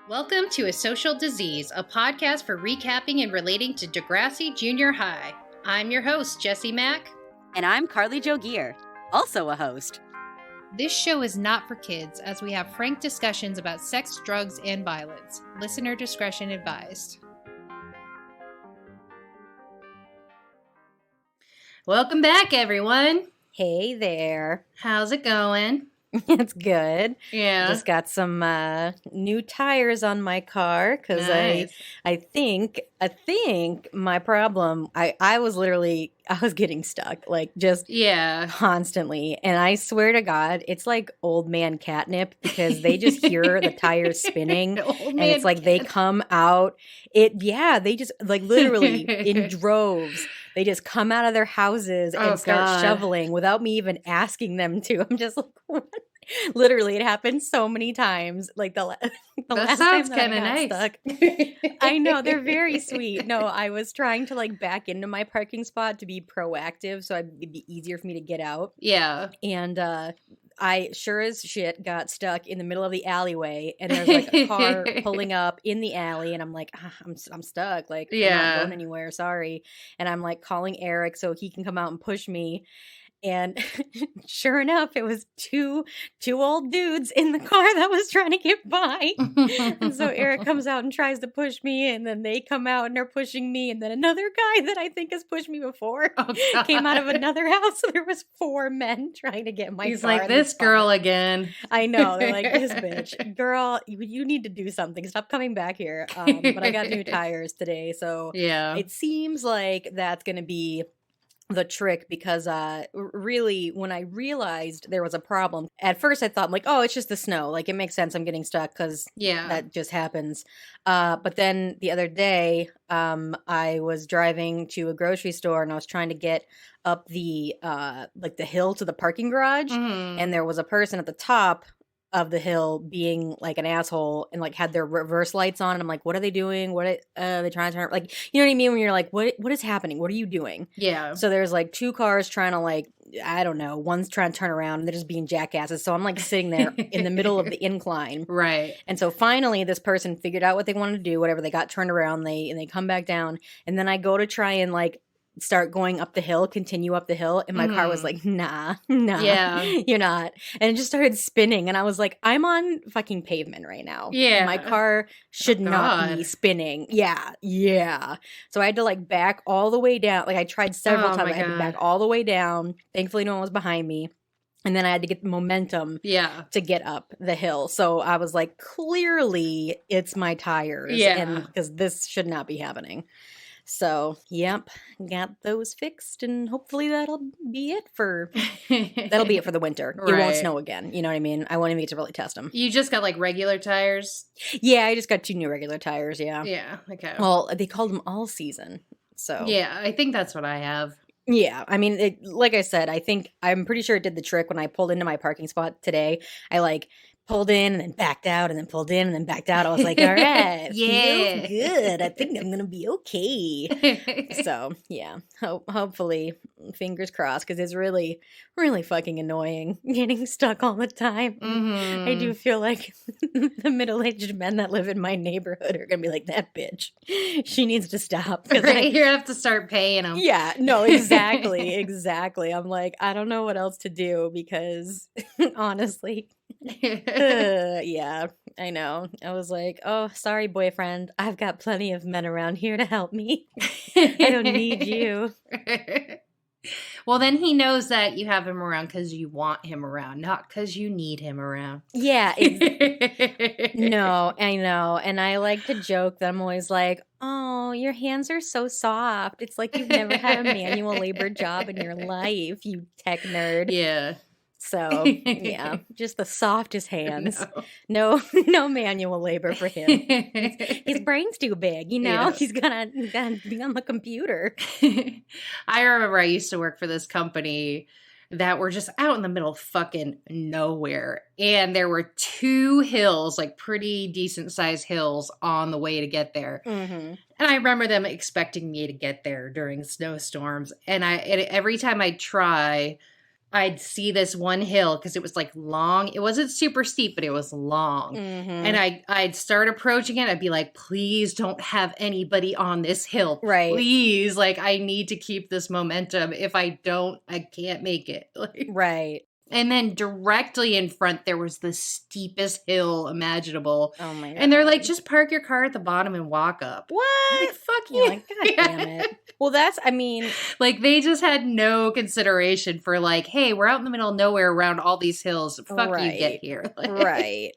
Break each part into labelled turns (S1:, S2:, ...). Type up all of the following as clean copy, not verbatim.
S1: Welcome to A Social Disease, a podcast for recapping and relating to Degrassi Jr High. I'm your host, Jessie Mack.
S2: And I'm Carly Jo Gear, also a host.
S1: This show is not for kids, as we have frank discussions about sex, drugs, and violence. Listener discretion advised. Welcome back, everyone.
S2: Hey there.
S1: How's it going?
S2: It's good.
S1: Yeah.
S2: Just got some new tires on my car because
S1: Nice.
S2: I think my problem, I was getting stuck, like just
S1: Yeah.
S2: constantly. And I swear to God, it's like old man catnip because they just hear the tires spinning and it's like they come out. They just like literally in droves. They just come out of their houses and start shoveling without me even asking them to. I'm just like, what? Literally, it happened so many times. Like the last time that I got
S1: nice.
S2: stuck. I know, they're very sweet. No, I was trying to like back into my parking spot to be proactive so it'd be easier for me to get out.
S1: Yeah.
S2: And I sure as shit got stuck in the middle of the alleyway, and there's like a car pulling up in the alley, and I'm like, I'm stuck. Like, I'm not going anywhere. Sorry. And I'm like calling Eric so he can come out and push me. And sure enough, it was two old dudes in the car that was trying to get by. And so Eric comes out and tries to push me, and then they come out and they're pushing me, and then another guy that I think has pushed me before came out of another house. So there was 4 men trying to get my car.
S1: He's like, this girl again.
S2: I know. They're like, this bitch. Girl, you need to do something. Stop coming back here. But I got new tires today. So it seems like that's going to be the trick because really when I realized there was a problem, at first I thought like, oh, it's just the snow. Like it makes sense I'm getting stuck because that just happens. But then the other day I was driving to a grocery store and I was trying to get up the like the hill to the parking garage. And there was a person at the top of the hill being like an asshole and like had their reverse lights on, and I'm like, what are they doing? What are they trying to turn, like, you know what I mean, when you're like, what is happening, what are you doing? So there's like 2 cars trying to, like, I don't know, one's trying to turn around and they're just being jackasses. So I'm like sitting there in the middle of the incline, and so finally this person figured out what they wanted to do, whatever, they got turned around, they come back down, and then I go to try and like start going up the hill, continue up the hill, and my car was like, nah, you're not. And it just started spinning, and I was like, I'm on fucking pavement right now. My car should not be spinning. So I had to like back all the way down. Like I tried several times. I had to back all the way down. Thankfully no one was behind me. And then I had to get the momentum to get up the hill. So I was like, clearly it's my tires. And because this should not be happening. So, yep, got those fixed, and hopefully that'll be it for the winter. It won't snow again. You know what I mean? I won't even get to really test them.
S1: You just got like regular tires?
S2: Yeah, I just got 2 new regular tires,
S1: Yeah, okay.
S2: Well, they called them all season, so.
S1: Yeah, I think that's what I have.
S2: Yeah, I mean, like I said, I'm pretty sure it did the trick when I pulled into my parking spot today. I like pulled in and then backed out and then pulled in and then backed out. I was like, all right, feels good. I think I'm going to be okay. So, yeah, hopefully, fingers crossed, because it's really, really fucking annoying getting stuck all the time. I do feel like the middle-aged men that live in my neighborhood are going to be like, that bitch, she needs to stop.
S1: You're going to have to start paying them.
S2: Yeah, no, exactly. I'm like, I don't know what else to do because, honestly... yeah, I know. I was like, oh, sorry, boyfriend. I've got plenty of men around here to help me. I don't need you.
S1: Well, then he knows that you have him around because you want him around, not because you need him around.
S2: Yeah. No, I know. And I like to joke that I'm always like, oh, your hands are so soft. It's like you've never had a manual labor job in your life, you tech nerd.
S1: Yeah.
S2: So, yeah, just the softest hands. No manual labor for him. His brain's too big, you know? He's gonna be on the computer.
S1: I remember I used to work for this company that were just out in the middle of fucking nowhere. And there were 2 hills, like pretty decent sized hills on the way to get there. And I remember them expecting me to get there during snowstorms. And every time I try I'd see this one hill because it was like long. It wasn't super steep, but it was long. And I'd start approaching it. I'd be like, please don't have anybody on this hill.
S2: Right.
S1: Please. Like, I need to keep this momentum. If I don't, I can't make it. Like,
S2: right.
S1: And then directly in front, there was the steepest hill imaginable.
S2: Oh my God.
S1: And they're like, just park your car at the bottom and walk up.
S2: What?
S1: I'm like, fuck you.
S2: Like, God damn it. Well,
S1: like, they just had no consideration for like, hey, we're out in the middle of nowhere around all these hills. Fuck you, get here.
S2: Right.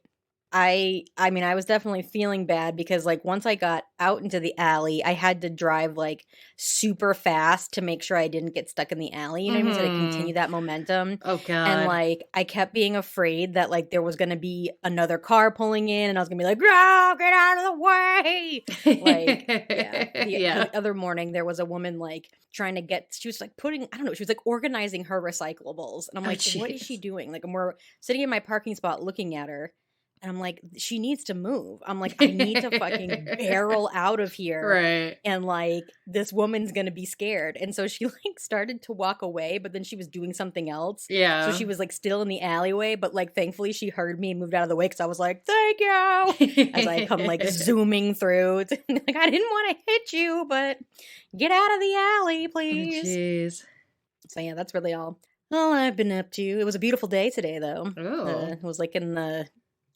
S2: I mean, I was definitely feeling bad because like once I got out into the alley, I had to drive like super fast to make sure I didn't get stuck in the alley, you know what I mean? So to continue that momentum.
S1: Oh God.
S2: And like I kept being afraid that like there was gonna be another car pulling in and I was gonna be like, "No, get out of the way." Like, the other morning there was a woman like trying to get, she was like putting, I don't know, she was like organizing her recyclables. And I'm like, what is she doing? Like, and we're sitting in my parking spot looking at her. And I'm like, she needs to move. I'm like, I need to fucking barrel out of here.
S1: Right.
S2: And like, this woman's going to be scared. And so she like started to walk away, but then she was doing something else.
S1: Yeah.
S2: So she was like still in the alleyway, but like thankfully she heard me and moved out of the way because I was like, thank you. As I come like zooming through. Like, I didn't want to hit you, but get out of the alley, please.
S1: Jeez.
S2: So yeah, that's really all I've been up to. It was a beautiful day today though.
S1: Oh.
S2: It was like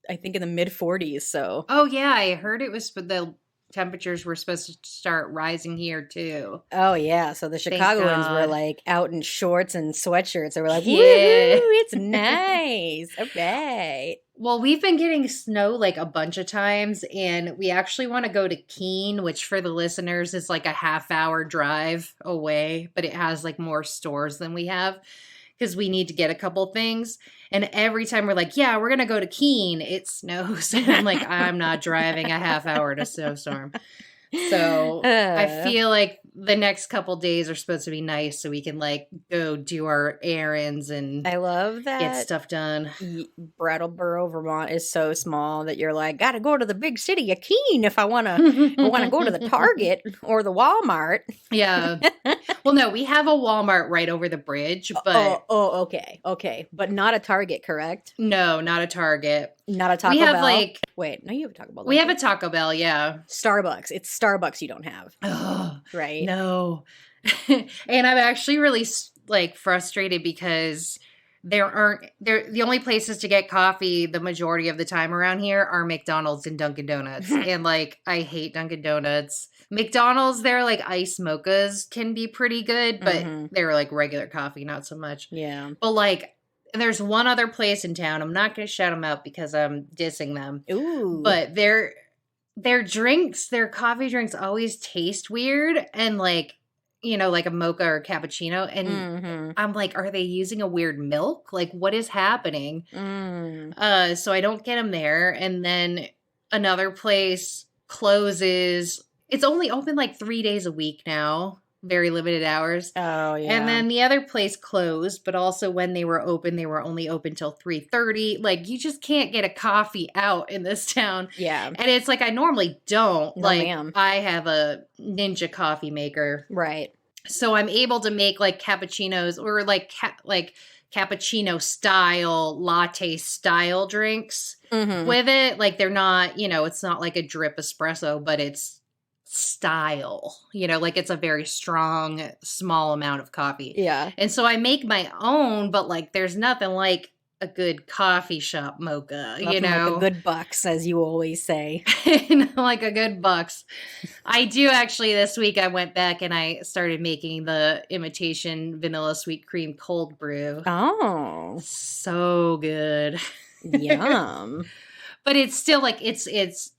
S2: I think in the mid 40s. So.
S1: Oh yeah, I heard it was, but the temperatures were supposed to start rising here too.
S2: Oh yeah, so the Chicagoans were like out in shorts and sweatshirts. They were like, "Woo,
S1: yeah.
S2: it's nice." Okay.
S1: Well, we've been getting snow like a bunch of times, and we actually want to go to Keene, which for the listeners is like a half-hour drive away, but it has like more stores than we have. Because we need to get a couple things. And every time we're like, yeah, we're going to go to Keene, it snows. And I'm like, I'm not driving a half hour to snowstorm. So I feel like the next couple days are supposed to be nice so we can like go do our errands and
S2: I love that
S1: get stuff done.
S2: Brattleboro, Vermont is so small that you're like, gotta go to the big city of Keene if I wanna go to the Target or the Walmart.
S1: Yeah. Well, no, we have a Walmart right over the bridge, but
S2: okay. But not a Target, correct?
S1: No, not a Target.
S2: Not a Taco Bell? We have like... Wait, no, you have a Taco Bell.
S1: We have a Taco Bell, yeah.
S2: Starbucks. It's Starbucks you don't have.
S1: Oh,
S2: right?
S1: No. And I'm actually really like frustrated because the only places to get coffee the majority of the time around here are McDonald's and Dunkin' Donuts. And like, I hate Dunkin' Donuts. McDonald's, their like iced mochas can be pretty good, but they're like regular coffee, not so much.
S2: Yeah.
S1: But like, there's one other place in town. I'm not going to shout them out because I'm dissing them.
S2: Ooh.
S1: But their drinks, their coffee drinks always taste weird and like, you know, like a mocha or cappuccino. And I'm like, are they using a weird milk? Like, what is happening? So I don't get them there. And then another place closes. It's only open like 3 days a week now. Very limited hours.
S2: Oh, yeah.
S1: And then the other place closed, but also when they were open, they were only open till 3:30. Like, you just can't get a coffee out in this town.
S2: Yeah.
S1: And it's like, I normally don't.
S2: No,
S1: like,
S2: ma'am.
S1: I have a Ninja coffee maker.
S2: Right.
S1: So I'm able to make like cappuccinos or like cappuccino style, latte style drinks with it. Like, they're not, you know, it's not like a drip espresso, but it's style, you know, like it's a very strong, small amount of coffee.
S2: Yeah. And
S1: so I make my own, but like there's nothing like a good coffee shop mocha,
S2: nothing
S1: you know.
S2: Like a good bucks, as you always say.
S1: Like a good bucks. I do actually this week I went back and I started making the imitation vanilla sweet cream cold brew.
S2: Oh.
S1: So good.
S2: Yum.
S1: But it's still like it's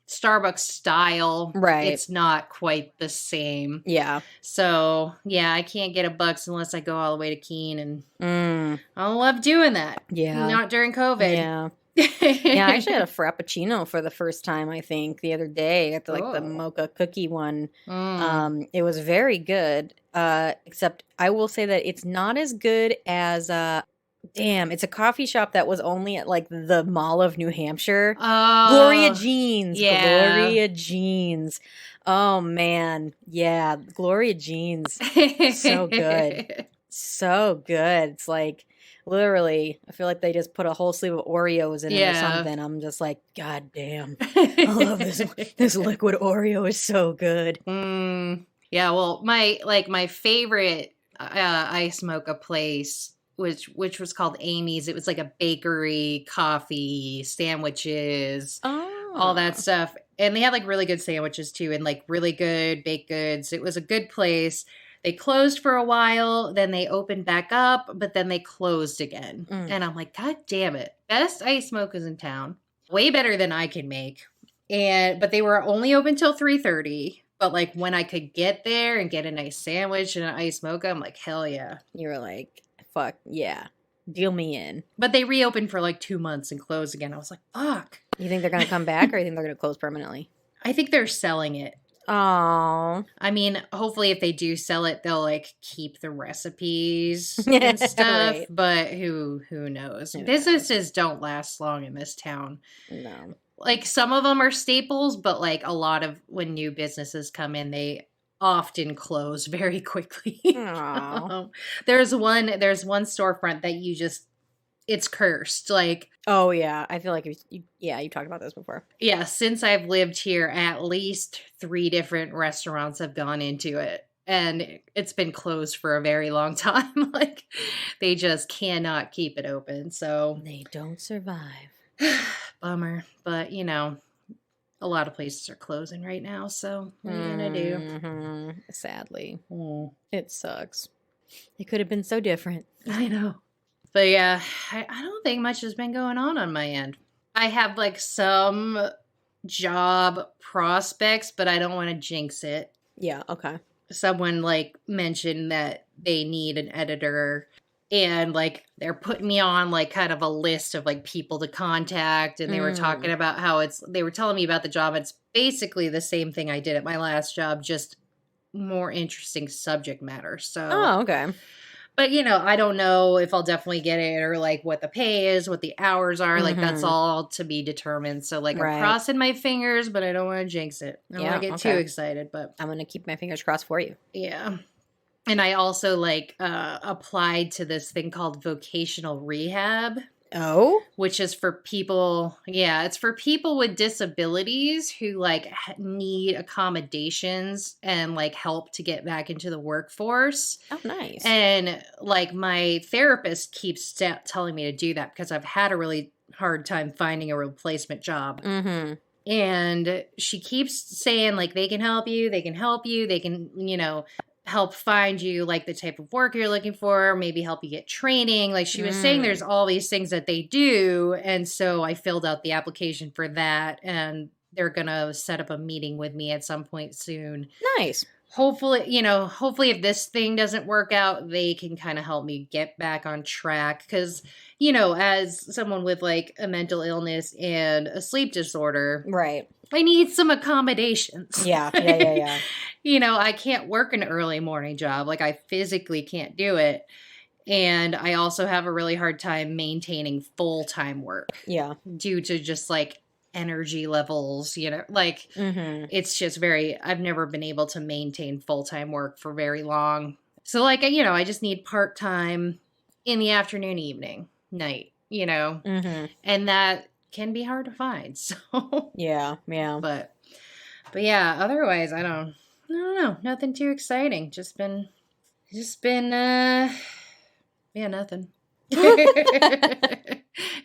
S1: Starbucks style.
S2: Right.
S1: It's not quite the same.
S2: Yeah.
S1: So, yeah, I can't get a Bucks unless I go all the way to Keene. And I love doing that.
S2: Yeah.
S1: Not during COVID.
S2: Yeah. Yeah, I actually had a Frappuccino for the first time, I think, the other day. At the mocha cookie one. It was very good. Except I will say that it's not as good as... Damn, it's a coffee shop that was only at like the Mall of New Hampshire.
S1: Oh,
S2: Gloria Jeans.
S1: Yeah.
S2: Gloria Jeans. Oh man. Yeah, Gloria Jeans. So good. So good. It's like Literally, I feel like they just put a whole sleeve of Oreos in it or something. I'm just like, God damn. I love this. This liquid Oreo is so good.
S1: Yeah, well, my favorite ice mocha place, which was called Amy's. It was like a bakery, coffee, sandwiches, all that stuff. And they had like really good sandwiches too, and like really good baked goods. It was a good place. They closed for a while, then they opened back up, but then they closed again. And I'm like, God damn it. Best ice mochas in town. Way better than I can make. But they were only open till 3:30. But like when I could get there and get a nice sandwich and an ice mocha, I'm like, hell yeah.
S2: You were like, fuck yeah. Deal me in.
S1: But they reopened for like 2 months and closed again. I was like, fuck.
S2: You think they're going to come back or you think they're going to close permanently?
S1: I think they're selling it.
S2: Oh.
S1: I mean, hopefully if they do sell it, they'll like keep the recipes and stuff. Right. But who knows? Businesses don't last long in this town.
S2: No.
S1: Like some of them are staples, but like a lot of when new businesses come in, they often close very quickly. There's one storefront that it's cursed. Like,
S2: oh yeah, I feel like you talked about this before.
S1: Yeah, since I've lived here, at least 3 different restaurants have gone into it, and it's been closed for a very long time. Like, they just cannot keep it open. So
S2: they don't survive.
S1: Bummer, but a lot of places are closing right now, so what are you gonna do?
S2: Sadly. It sucks. It could have been so different.
S1: I know. But yeah, I don't think much has been going on my end. I have like some job prospects, but I don't want to jinx it.
S2: Yeah, okay.
S1: Someone like mentioned that they need an editor, and like they're putting me on like kind of a list of like people to contact, and they were talking about how they were telling me about the job. It's basically the same thing I did at my last job, just more interesting subject matter. So
S2: okay.
S1: But I don't know if I'll definitely get it, or like what the pay is, what the hours are. Like that's all to be determined. So like I'm crossing my fingers, but I don't want to jinx it. I don't want to get too excited, but
S2: I'm going to keep my fingers crossed for you.
S1: Yeah. And I also like applied to this thing called vocational rehab.
S2: Oh?
S1: Which is for people, it's for people with disabilities who like need accommodations and like help to get back into the workforce.
S2: Oh, nice.
S1: And like my therapist keeps telling me to do that because I've had a really hard time finding a replacement job. And she keeps saying like they can help you, they can help find you like the type of work you're looking for, maybe help you get training. Like she was saying there's all these things that they do. And so I filled out the application for that, and they're going to set up a meeting with me at some point soon.
S2: Nice.
S1: Hopefully if this thing doesn't work out, they can kind of help me get back on track. Because, as someone with like a mental illness and a sleep disorder,
S2: right,
S1: I need some accommodations.
S2: Yeah.
S1: I can't work an early morning job. Like I physically can't do it. And I also have a really hard time maintaining full-time work.
S2: Yeah.
S1: Due to just like energy levels, like it's just I've never been able to maintain full-time work for very long. So like, I just need part-time in the afternoon, evening, night, and that can be hard to find. So
S2: yeah.
S1: But yeah, otherwise I don't know. Nothing too exciting. Just been nothing.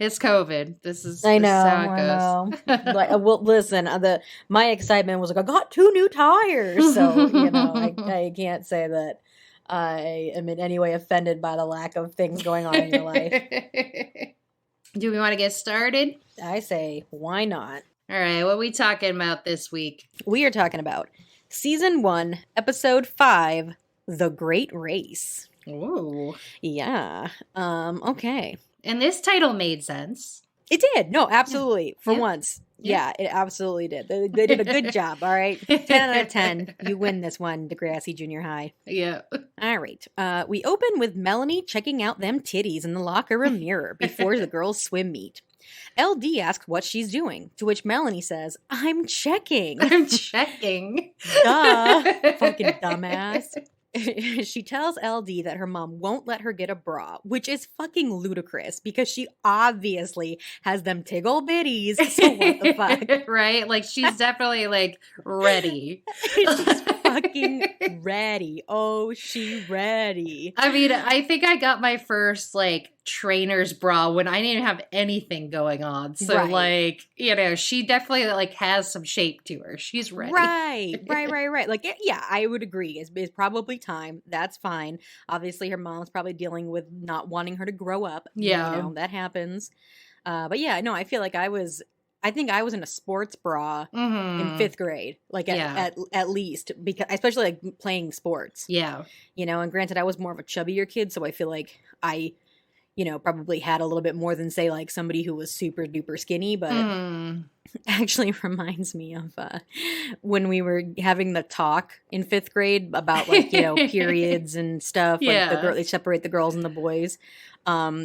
S1: It's COVID. This is how it goes.
S2: Like, well, listen, my excitement was like, I got 2 new tires. So, I can't say that I am in any way offended by the lack of things going on in your life.
S1: Do we want to get started?
S2: I say, why not?
S1: All right, what are we talking about this week?
S2: We are talking about Season 1, Episode 5, The Great Race.
S1: Ooh.
S2: Yeah. Okay.
S1: And this title made sense.
S2: It did. No, absolutely. For once. Yeah, it absolutely did. They did a good job, all right? 10 out of 10. You win this one, Degrassi Jr High.
S1: Yeah.
S2: All right. We open with Melanie checking out them titties in the locker room mirror before the girls' swim meet. LD asks what she's doing, to which Melanie says, I'm checking.
S1: I'm checking.
S2: Duh. Fucking dumbass. She tells LD that her mom won't let her get a bra, which is fucking ludicrous because she obviously has them tiggle bitties. So what the fuck?
S1: Right? Like, she's definitely, like, ready.
S2: She's fucking ready. Oh, she ready.
S1: I mean, I think I got my first, like, trainer's bra when I didn't have anything going on. So,
S2: Right.
S1: like, you know, she definitely, like, has some shape to her. She's ready.
S2: Right. Like, yeah, I would agree. It's probably time. That's fine. Obviously, her mom's probably dealing with not wanting her to grow up.
S1: Yeah.
S2: You know, that happens. But yeah, no, I feel like I think I was in a sports bra in 5th grade, like at least, because especially like playing sports.
S1: Yeah.
S2: You know, and granted, I was more of a chubbier kid, so I feel like I, you know, probably had a little bit more than, say, like somebody who was super duper skinny, but actually reminds me of when we were having the talk in 5th grade about, like, you know, periods and stuff. Like they separate the girls and the boys.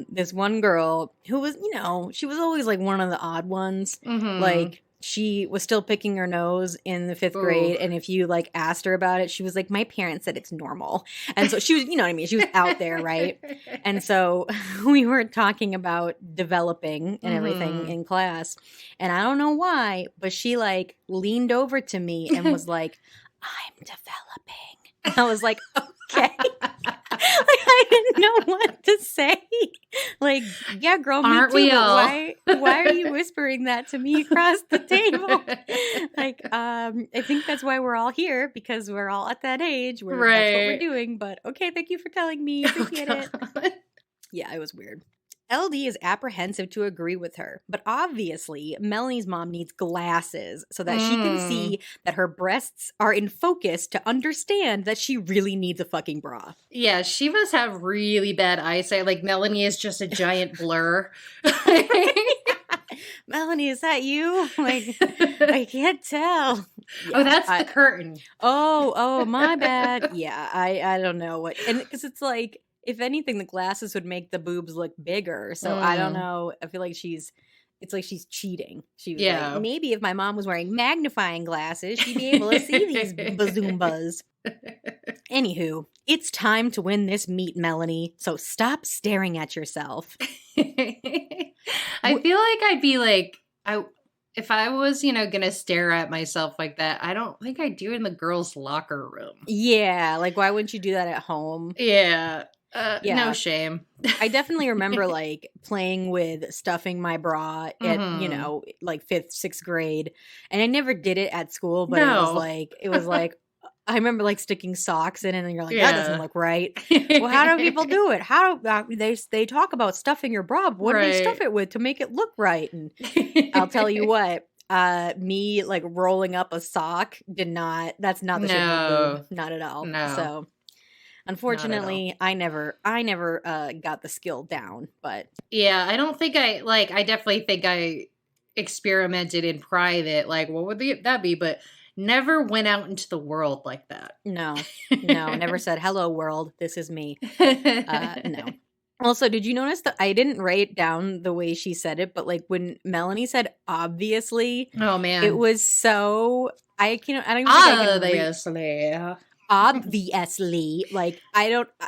S2: This one girl who was, you know, she was always like one of the odd ones. Like, she was still picking her nose in the 5th grade, and if you like asked her about it, she was like, my parents said it's normal. And so she was, you know what I mean, she was out there, right? And so we were talking about developing and everything in class, and I don't know why, but she like leaned over to me and was like, I'm developing. And I was like, okay. Like, I didn't know what to say. Like, yeah, girl, me
S1: Aren't
S2: too.
S1: we
S2: But
S1: all?
S2: why are you whispering that to me across the table? Like, I think that's why we're all here, because we're all at that age where that's what we're doing. But okay, thank you for telling me. Appreciate it. Yeah, it was weird. LD is apprehensive to agree with her, but obviously Melanie's mom needs glasses so that she can see that her breasts are in focus to understand that she really needs a fucking bra.
S1: Yeah, she must have really bad eyesight. Like, Melanie is just a giant blur.
S2: Melanie, is that you? Like, I can't tell.
S1: Yeah, that's the curtain.
S2: Oh, my bad. Yeah, I don't know what, and because it's like, if anything, the glasses would make the boobs look bigger. So I don't know. I feel like it's like she's cheating. She was like, maybe if my mom was wearing magnifying glasses, she'd be able to see these bazoombas. Anywho, it's time to win this meet, Melanie. So stop staring at yourself.
S1: I feel like I'd be like, if I was, you know, gonna stare at myself like that, I don't think I'd do it in the girls' locker room.
S2: Yeah, like, why wouldn't you do that at home?
S1: Yeah. No shame.
S2: I definitely remember like playing with stuffing my bra at, you know, like 5th, 6th grade. And I never did it at school, but it was like, I remember like sticking socks in it and you're like, that doesn't look right. Well, how do people do it? How do they talk about stuffing your bra? What do they stuff it with to make it look right? And I'll tell you what, me like rolling up a sock that's not the shape of boob. Not at all.
S1: No.
S2: So unfortunately, I never got the skill down, but
S1: yeah, I don't think I definitely think I experimented in private, like, what would that be? But never went out into the world like that.
S2: No, never said, hello world, this is me. No. Also, did you notice that I didn't write down the way she said it, but like when Melanie said obviously,
S1: oh man,
S2: it was so, I don't even think obviously, like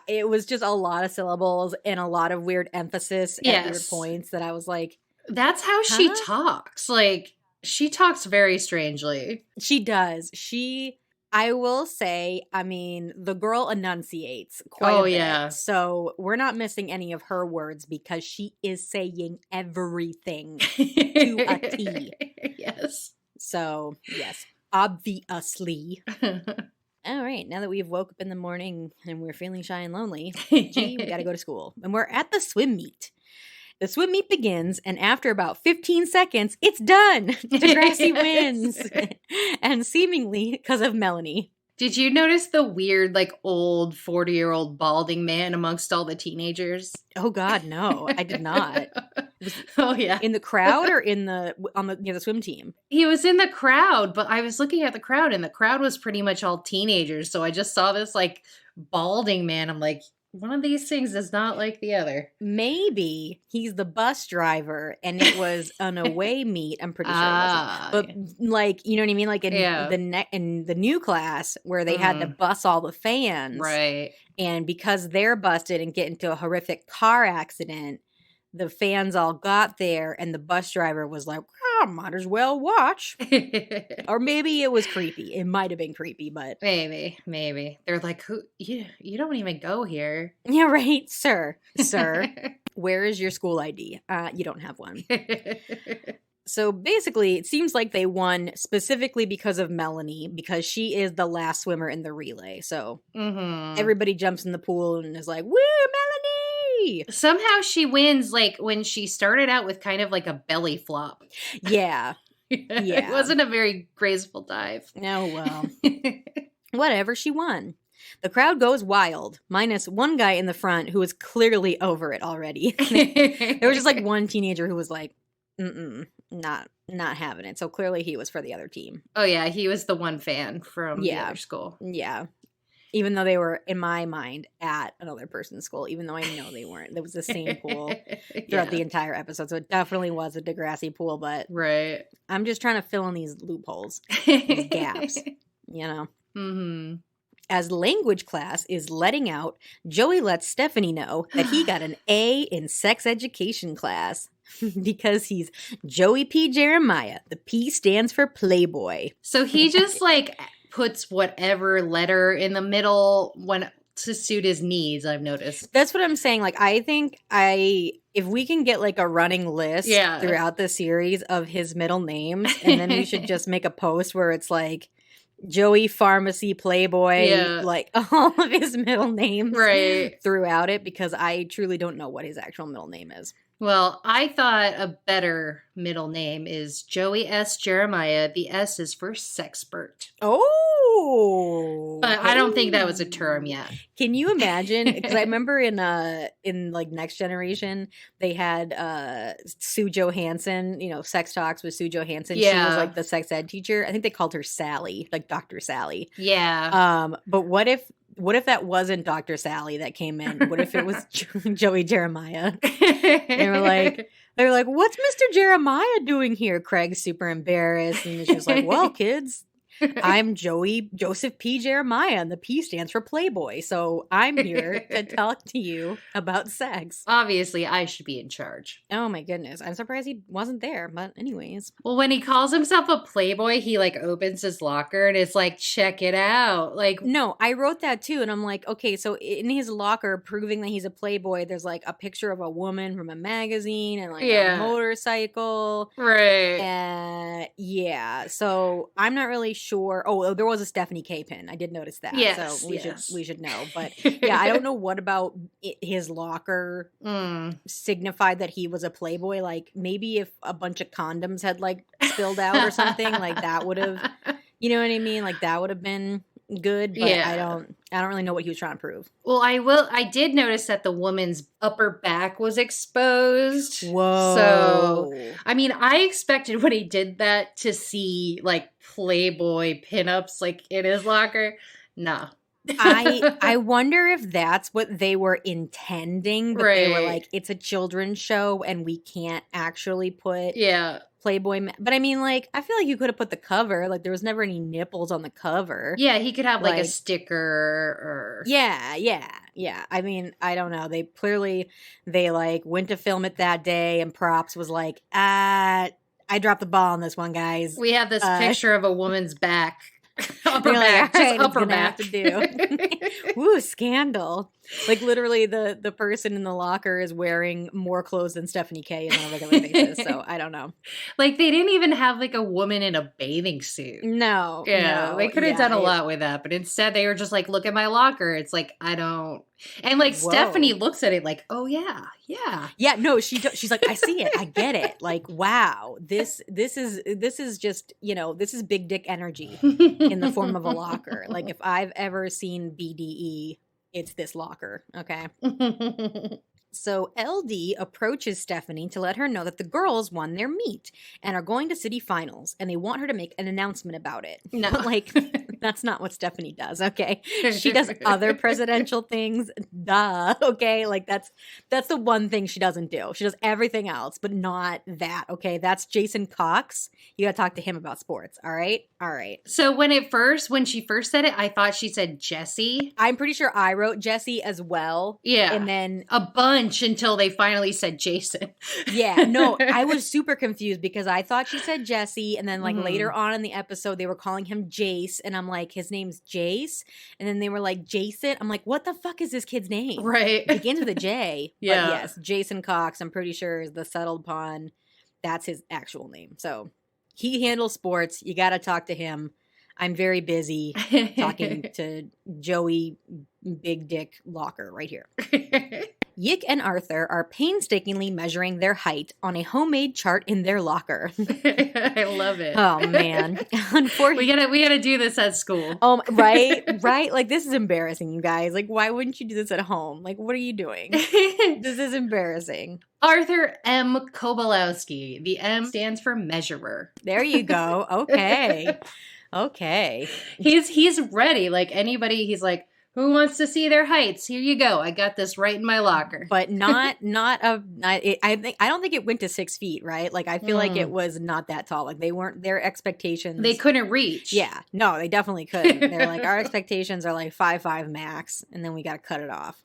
S2: it was just a lot of syllables and a lot of weird emphasis at weird points that I was like,
S1: that's how she talks. Like, she talks very strangely.
S2: She does. I will say, I mean, the girl enunciates quite a bit.
S1: Yeah.
S2: So we're not missing any of her words because she is saying everything to a T.
S1: Yes.
S2: So, yes, obviously. All right, now that we've woke up in the morning and we're feeling shy and lonely, we got to go to school. And we're at the swim meet. The swim meet begins, and after about 15 seconds, it's done. Degrassi wins. And seemingly because of Melanie.
S1: Did you notice the weird, like, old 40-year-old balding man amongst all the teenagers?
S2: Oh, God, no. I did not.
S1: Oh, yeah.
S2: In the crowd or on the swim team?
S1: He was in the crowd, but I was looking at the crowd, and the crowd was pretty much all teenagers. So I just saw this, like, balding man. I'm like, one of these things is not like the other.
S2: Maybe he's the bus driver and it was an away meet. I'm pretty sure it wasn't. But like, you know what I mean? Like in the new class where they had to bus all the fans.
S1: Right.
S2: And because they're busted and get into a horrific car accident, the fans all got there and the bus driver was like, might as well watch. Or maybe it was creepy. It might have been creepy, but
S1: maybe they're like, who you don't even go here.
S2: Yeah, right. Sir, where is your school ID? You don't have one. So basically, it seems like they won specifically because of Melanie, because she is the last swimmer in the relay. So everybody jumps in the pool and is like, woo, Melanie!
S1: Somehow she wins, like, when she started out with kind of like a belly flop.
S2: Yeah.
S1: It wasn't a very graceful dive.
S2: Oh, well. Whatever, she won. The crowd goes wild, minus one guy in the front who was clearly over it already. There was just like one teenager who was like, not having it. So clearly he was for the other team.
S1: Oh yeah, he was the one fan from the other school.
S2: Yeah. Even though they were, in my mind, at another person's school, even though I know they weren't. It was the same pool throughout the entire episode. So it definitely was a Degrassi pool, but I'm just trying to fill in these loopholes, these gaps, you know?
S1: Mm-hmm.
S2: As language class is letting out, Joey lets Stephanie know that he got an A in sex education class. Because he's Joey P. Jeremiah. The P stands for Playboy.
S1: So he just like puts whatever letter in the middle to suit his needs, I've noticed.
S2: That's what I'm saying. Like, I think if we can get like a running list throughout the series of his middle names, and then we should just make a post where it's like Joey Pharmacy Playboy, like all of his middle names throughout it, because I truly don't know what his actual middle name is.
S1: Well, I thought a better middle name is Joey S. Jeremiah. The S is for sexpert.
S2: Oh.
S1: But I don't think that was a term yet.
S2: Can you imagine? Because I remember in like Next Generation, they had Sue Johansson, Sex Talks with Sue Johansson. Yeah. She was like the sex ed teacher. I think they called her Sally, like Dr. Sally.
S1: Yeah.
S2: But what if that wasn't Dr. Sally that came in? What if it was Joey Jeremiah? They were like, what's Mr. Jeremiah doing here? Craig's super embarrassed. And she's like, well, kids, I'm Joseph P. Jeremiah, and the P stands for Playboy. So I'm here to talk to you about sex.
S1: Obviously, I should be in charge.
S2: Oh my goodness. I'm surprised he wasn't there. But anyways.
S1: Well, when he calls himself a Playboy, he like opens his locker and it's like, check it out. Like,
S2: no, I wrote that too. And I'm like, okay, so in his locker, proving that he's a Playboy, there's like a picture of a woman from a magazine and like a motorcycle.
S1: Right.
S2: Yeah. So I'm not really sure. Oh, there was a Stephanie K pin. I did notice that.
S1: Yes,
S2: so we should know. But yeah, I don't know what about his locker signified that he was a Playboy. Like maybe if a bunch of condoms had like spilled out or something, like that would have, you know what I mean? Like that would have been good, but I don't really know what he was trying to prove.
S1: Well, I did notice that the woman's upper back was exposed.
S2: Whoa.
S1: So, I mean, I expected when he did that to see like Playboy pinups like in his locker. No.
S2: I wonder if that's what they were intending, but they were like, it's a children's show and we can't actually put Playboy. But I mean, like, I feel like you could have put the cover. Like, there was never any nipples on the cover.
S1: Yeah, he could have like a sticker or.
S2: Yeah. I mean, I don't know. They like went to film it that day, and props was like, I dropped the ball on this one, guys.
S1: We have this picture of a woman's back. Upper back. Just upper back.
S2: Have to do. Woo, scandal. Like literally the person in the locker is wearing more clothes than Stephanie K on a regular basis. So I don't know.
S1: Like they didn't even have like a woman in a bathing suit.
S2: No.
S1: Yeah. They could have done a lot with that. But instead they were just like, look at my locker. It's like, I don't. And like Stephanie looks at it like, oh yeah.
S2: Yeah, no, she's like, I see it. I get it. Like, wow. This is just, this is big dick energy in the form of a locker. Like if I've ever seen BDE, it's this locker. Okay. So LD approaches Stephanie to let her know that the girls won their meet and are going to city finals, and they want her to make an announcement about it.
S1: No.
S2: But, like, that's not what Stephanie does, okay? She does other presidential things. Duh, okay? Like, that's the one thing she doesn't do. She does everything else, but not that, okay? That's Jason Cox. You got to talk to him about sports, all right? All right.
S1: So when she first said it, I thought she said Jesse.
S2: I'm pretty sure I wrote Jesse as well.
S1: Yeah.
S2: And then
S1: a bunch until they finally said Jason.
S2: Yeah, no, I was super confused because I thought she said Jesse, and then like later on in the episode they were calling him Jace, and I'm like, his name's Jace, and then they were like Jason. I'm like, what the fuck is this kid's name?
S1: Right.
S2: It begins with a J.
S1: Yeah.
S2: But yes, Jason Cox, I'm pretty sure, is the settled upon. That's his actual name. So he handles sports. You got to talk to him. I'm very busy talking to Joey Big Dick Locker right here. Yick and Arthur are painstakingly measuring their height on a homemade chart in their locker.
S1: I love it.
S2: Oh man.
S1: Unfortunately, we gotta do this at school.
S2: Oh, right. Like, this is embarrassing, you guys. Like, why wouldn't you do this at home? Like, what are you doing? This is embarrassing.
S1: Arthur M. Kobolowski. The M stands for measurer.
S2: There you go. Okay. Okay.
S1: He's ready. Like anybody, he's like, who wants to see their heights? Here you go. I got this right in my locker.
S2: But I don't think it went to 6 feet, right? Like, I feel like it was not that tall. Like, they weren't, their expectations.
S1: They couldn't reach.
S2: Yeah. No, they definitely couldn't. They're like, our expectations are like 5'5" max, and then we got to cut it off.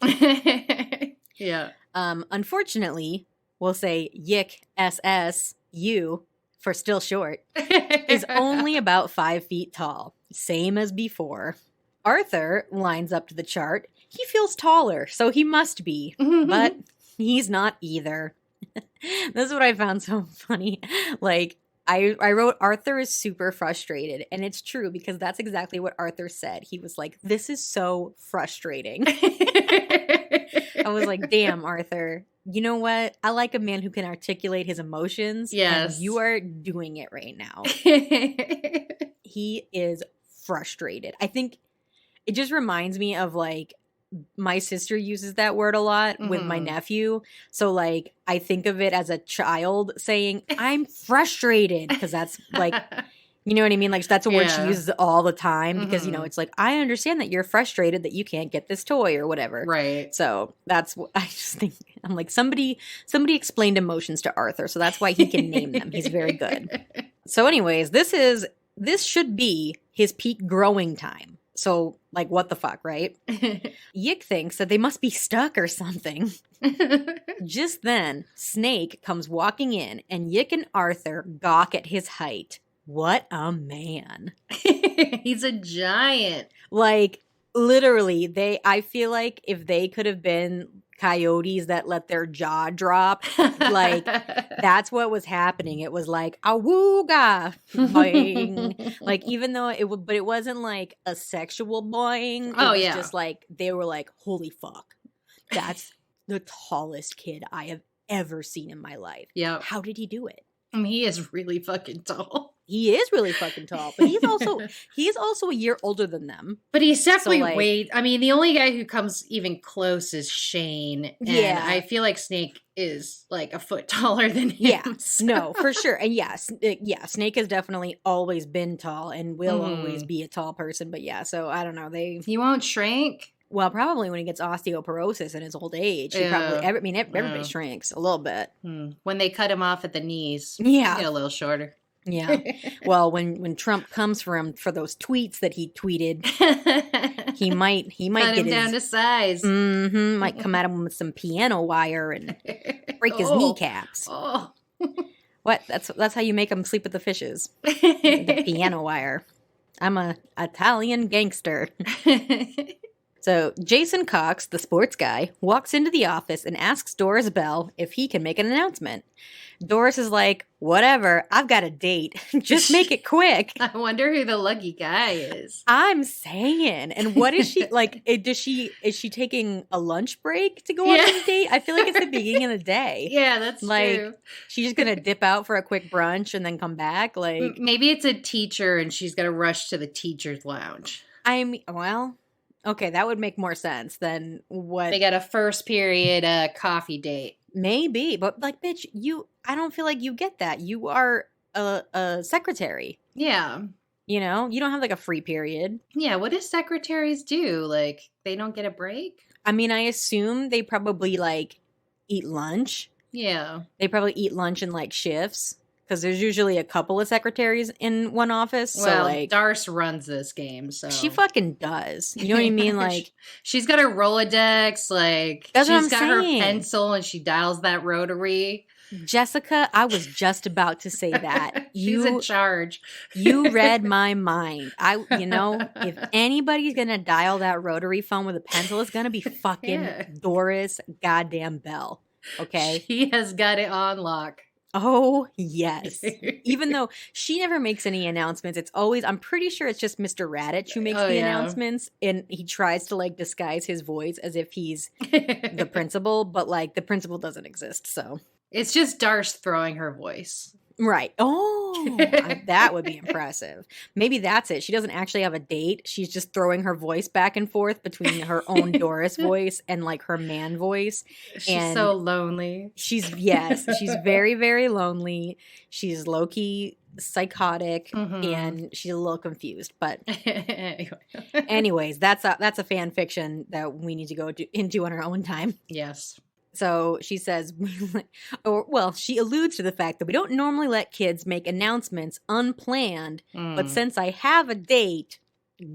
S1: Yeah.
S2: Unfortunately, we'll say Yick SSU for still short is only about 5 feet tall. Same as before. Arthur lines up to the chart. He feels taller, so he must be, but he's not either. This is what I found so funny. Like, I wrote, Arthur is super frustrated, and it's true because that's exactly what Arthur said. He was like, this is so frustrating. I was like, damn, Arthur. You know what? I like a man who can articulate his emotions.
S1: Yes.
S2: And you are doing it right now. He is frustrated. I think it just reminds me of, like, my sister uses that word a lot with my nephew. So, like, I think of it as a child saying, I'm frustrated. Because that's, like, you know what I mean? Like, that's a word she uses all the time. Because, you know, it's like, I understand that you're frustrated that you can't get this toy or whatever.
S1: Right.
S2: So, that's what I just think. I'm like, somebody explained emotions to Arthur. So, that's why he can name them. He's very good. So, anyways, this should be his peak growing time. So, like, what the fuck, right? Yick thinks that they must be stuck or something. Just then, Snake comes walking in, and Yick and Arthur gawk at his height. What a man.
S1: He's a giant.
S2: Like, literally, I feel like if they could have been coyotes that let their jaw drop, like, that's what was happening. It was like, awooga, boing. Like, even though but it wasn't like a sexual boing. It was just like, they were like, holy fuck, that's the tallest kid I have ever seen in my life.
S1: Yeah.
S2: How did he do it?
S1: I mean, he is really fucking tall.
S2: He is really fucking tall, but he's also a year older than them.
S1: But he's definitely I mean, the only guy who comes even close is Shane. And I feel like Snake is like a foot taller than him.
S2: Yeah,
S1: so.
S2: No, for sure. And Snake has definitely always been tall and will always be a tall person. But yeah, so I don't know.
S1: He won't shrink.
S2: Well, probably when he gets osteoporosis in his old age, everybody shrinks a little bit.
S1: When they cut him off at the knees,
S2: yeah,
S1: get a little shorter.
S2: Yeah. Well, when Trump comes for him for those tweets that he tweeted, he might
S1: cut him down to size.
S2: Might come at him with some piano wire and break his kneecaps.
S1: Oh.
S2: What? That's how you make him sleep with the fishes. The piano wire. I'm a Italian gangster. So Jason Cox, the sports guy, walks into the office and asks Doris Bell if he can make an announcement. Doris is like, whatever, I've got a date. Just make it quick.
S1: I wonder who the lucky guy is.
S2: I'm saying. And what is she, like, is she taking a lunch break to go on this date? I feel like it's the beginning of the day.
S1: Yeah, that's
S2: like,
S1: true.
S2: She's just going to dip out for a quick brunch and then come back. Like,
S1: maybe it's a teacher and she's going to rush to the teacher's lounge.
S2: I mean, well, Okay, that would make more sense than what...
S1: They got a first period coffee date.
S2: Maybe, but like, bitch, I don't feel like you get that. You are a secretary.
S1: Yeah.
S2: You know, you don't have like a free period.
S1: Yeah, what do secretaries do? Like, they don't get a break?
S2: I mean, I assume they probably like eat lunch.
S1: Yeah.
S2: They probably eat lunch in like shifts because there's usually a couple of secretaries in one office.
S1: Well,
S2: so like
S1: Darce runs this game, so
S2: she fucking does. You know what I mean? Like
S1: she's got her Rolodex, like
S2: that's
S1: she's got her pencil and she dials that rotary.
S2: Jessica, I was just about to say that.
S1: She's in charge.
S2: You read my mind. If anybody's gonna dial that rotary phone with a pencil, it's gonna be fucking Doris goddamn Bell. Okay?
S1: She has got it on lock.
S2: Oh, yes. Even though she never makes any announcements, it's always, I'm pretty sure it's just Mr. Radich who makes the announcements, and he tries to like disguise his voice as if he's the principal, but like the principal doesn't exist, so.
S1: It's just Darce throwing her voice.
S2: Right. Oh, that would be impressive. Maybe that's it. She doesn't actually have a date. She's just throwing her voice back and forth between her own Doris voice and like her man voice.
S1: She's so lonely.
S2: She's very, very lonely. She's low-key psychotic and she's a little confused. But anyways, that's a fan fiction that we need to go into on our own time.
S1: Yes.
S2: So she says, she alludes to the fact that we don't normally let kids make announcements unplanned, but since I have a date,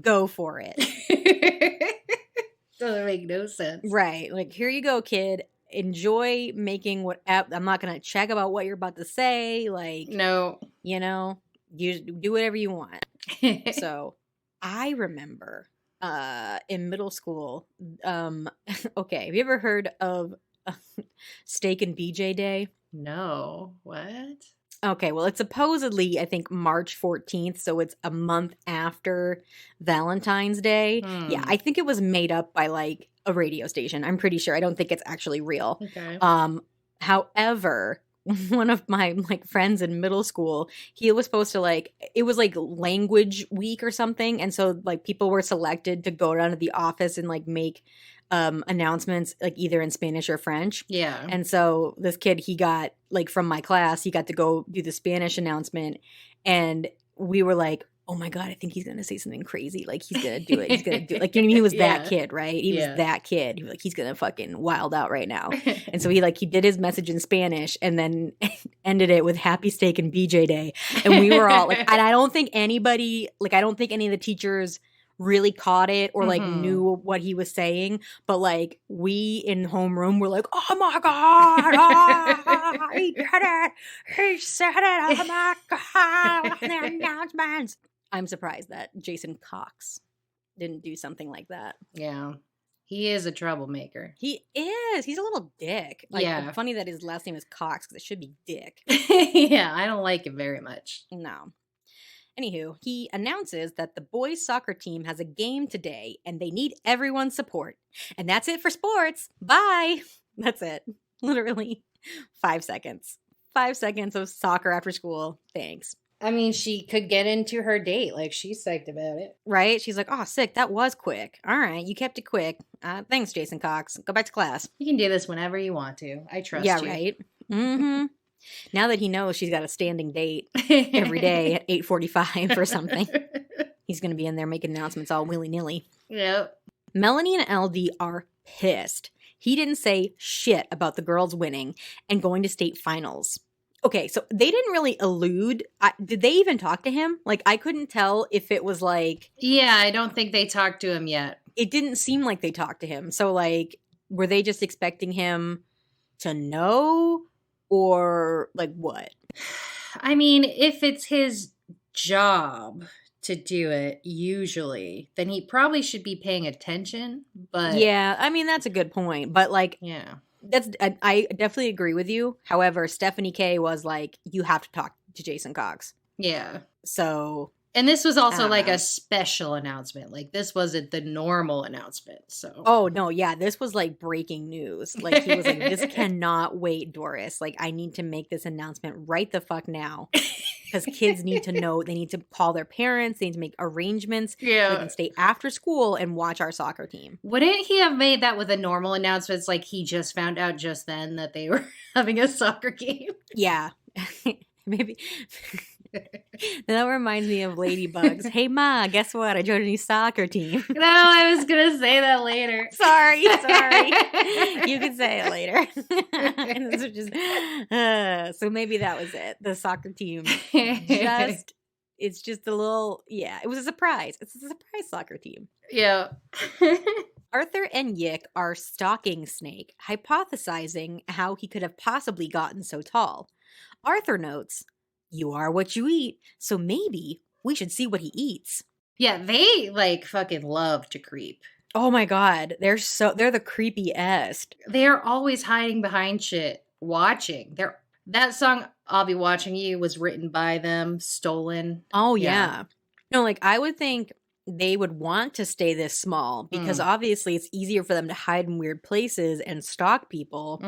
S2: go for it.
S1: Doesn't make no sense.
S2: Right. Like, here you go, kid. Enjoy making I'm not going to check about what you're about to say. Like,
S1: no.
S2: You know, you do whatever you want. So I remember in middle school, okay, have you ever heard of Steak and BJ Day?
S1: No. What?
S2: Okay, well, it's supposedly, I think, March 14th, so it's a month after Valentine's Day. Yeah, I think it was made up by, like, a radio station. I'm pretty sure. I don't think it's actually real.
S1: Okay.
S2: However, one of my, like, friends in middle school, he was supposed to, like, it was, like, language week or something, and so, like, people were selected to go down to the office and, like, make announcements like either in Spanish or French.
S1: Yeah.
S2: And so this kid, he got like from my class, he got to go do the Spanish announcement, and we were like, oh my God, I think he's gonna say something crazy. Like he's gonna do it. He's gonna do it. Like, you know, he was that kid, right? He was that kid. He was like, he's gonna fucking wild out right now. And so he did his message in Spanish and then ended it with happy steak and BJ Day. And we were all like, and I don't think any of the teachers really caught it or like knew what he was saying, but like we in homeroom were like, oh my God, he did it, he said it, oh my God, the announcements. I'm surprised that Jason Cox didn't do something like that.
S1: Yeah, he is a troublemaker.
S2: He is. He's a little dick. Like, funny that his last name is Cox because it should be Dick.
S1: Yeah, I don't like him very much.
S2: No. Anywho, he announces that the boys' soccer team has a game today and they need everyone's support. And that's it for sports. Bye. That's it. Literally 5 seconds. 5 seconds of soccer after school. Thanks.
S1: I mean, she could get into her date. Like, she's psyched about it.
S2: Right? She's like, oh, sick. That was quick. All right. You kept it quick. Thanks, Jason Cox. Go back to class.
S1: You can do this whenever you want to. I trust you.
S2: Yeah, right? Mm-hmm. Now that he knows she's got a standing date every day at 8:45 or something, he's going to be in there making announcements all willy-nilly.
S1: Yep.
S2: Melanie and LD are pissed. He didn't say shit about the girls winning and going to state finals. Okay, so they didn't really allude. Did they even talk to him? Like, I couldn't tell if it was like...
S1: Yeah, I don't think they talked to him yet.
S2: It didn't seem like they talked to him. So, like, were they just expecting him to know? Or like what?
S1: I mean, if it's his job to do it, usually, then he probably should be paying attention. But
S2: yeah, I mean, that's a good point. But like,
S1: yeah,
S2: I definitely agree with you. However, Stephanie K was like, you have to talk to Jason Cox.
S1: Yeah.
S2: So.
S1: And this was also like a special announcement. Like, this wasn't the normal announcement. So.
S2: Oh, no. Yeah. This was like breaking news. Like, he was like, this cannot wait, Doris. Like, I need to make this announcement right the fuck now. because kids need to know, they need to call their parents, they need to make arrangements so they can stay after school and watch our soccer team.
S1: Wouldn't he have made that with a normal announcement? It's like he just found out just then that they were having a soccer game.
S2: Yeah. Maybe. That reminds me of Ladybugs. Hey, Ma, guess what? I joined a new soccer team.
S1: No, I was going to say that later.
S2: Sorry. You can say it later. And this is just, so maybe that was it. The soccer team. It's just a little, it was a surprise. It's a surprise soccer team.
S1: Yeah.
S2: Arthur and Yick are stalking Snake, hypothesizing how he could have possibly gotten so tall. Arthur notes, "You are what you eat, so maybe we should see what he eats."
S1: Yeah, they like fucking love to creep.
S2: Oh my god, they're the creepiest.
S1: They're always hiding behind shit, watching. That song "I'll Be Watching You" was written by them, stolen.
S2: Oh yeah. No, like I would think they would want to stay this small because obviously it's easier for them to hide in weird places and stalk people.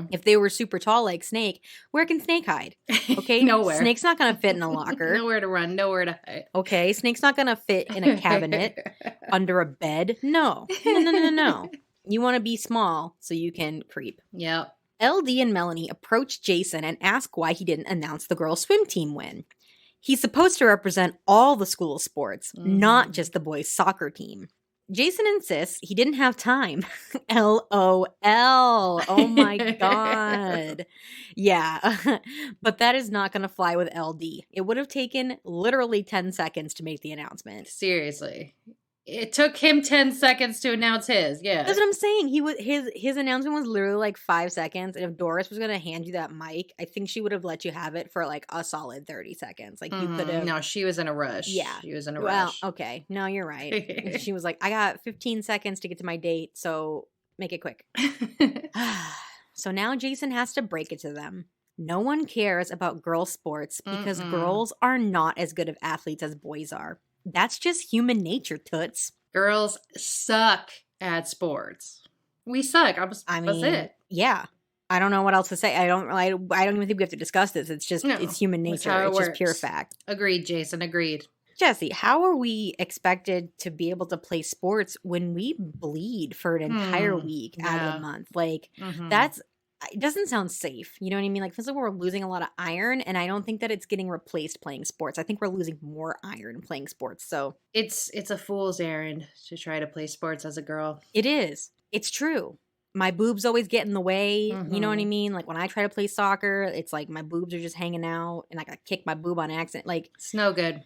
S2: If they were super tall like Snake, where can Snake hide? Okay,
S1: nowhere.
S2: Snake's not going to fit in a locker.
S1: Nowhere to run, nowhere to hide.
S2: Okay, Snake's not going to fit in a cabinet under a bed. No. You want to be small so you can creep.
S1: Yep.
S2: LD and Melanie approach Jason and ask why he didn't announce the girls' swim team win. He's supposed to represent all the school sports, not just the boys' soccer team. Jason insists he didn't have time. LOL. Oh my God. Yeah. But that is not going to fly with LD. It would have taken literally 10 seconds to make the announcement.
S1: Seriously. It took him 10 seconds to announce his. Yeah.
S2: That's what I'm saying. His announcement was literally like 5 seconds. And if Doris was going to hand you that mic, I think she would have let you have it for like a solid 30 seconds. Like you could have.
S1: No, she was in a rush.
S2: Yeah.
S1: She was in a rush.
S2: Well, okay. No, you're right. She was like, I got 15 seconds to get to my date. So make it quick. So now Jason has to break it to them. No one cares about girl sports because girls are not as good of athletes as boys are. That's just human nature, toots.
S1: Girls suck at sports. We suck. That's it.
S2: Yeah. I don't know what else to say. I don't even think we have to discuss this. It's just, it's human nature. It's just pure fact.
S1: Agreed, Jason. Agreed.
S2: Jesse, how are we expected to be able to play sports when we bleed for an entire week out of the month? Like, it doesn't sound safe. You know what I mean? Like, feels like we're losing a lot of iron, and I don't think that it's getting replaced playing sports. I think we're losing more iron playing sports. So
S1: it's a fool's errand to try to play sports as a girl.
S2: It is. It's true. My boobs always get in the way. You know what I mean? Like when I try to play soccer, it's like my boobs are just hanging out, and like I kick my boob on accident. Like
S1: it's no good.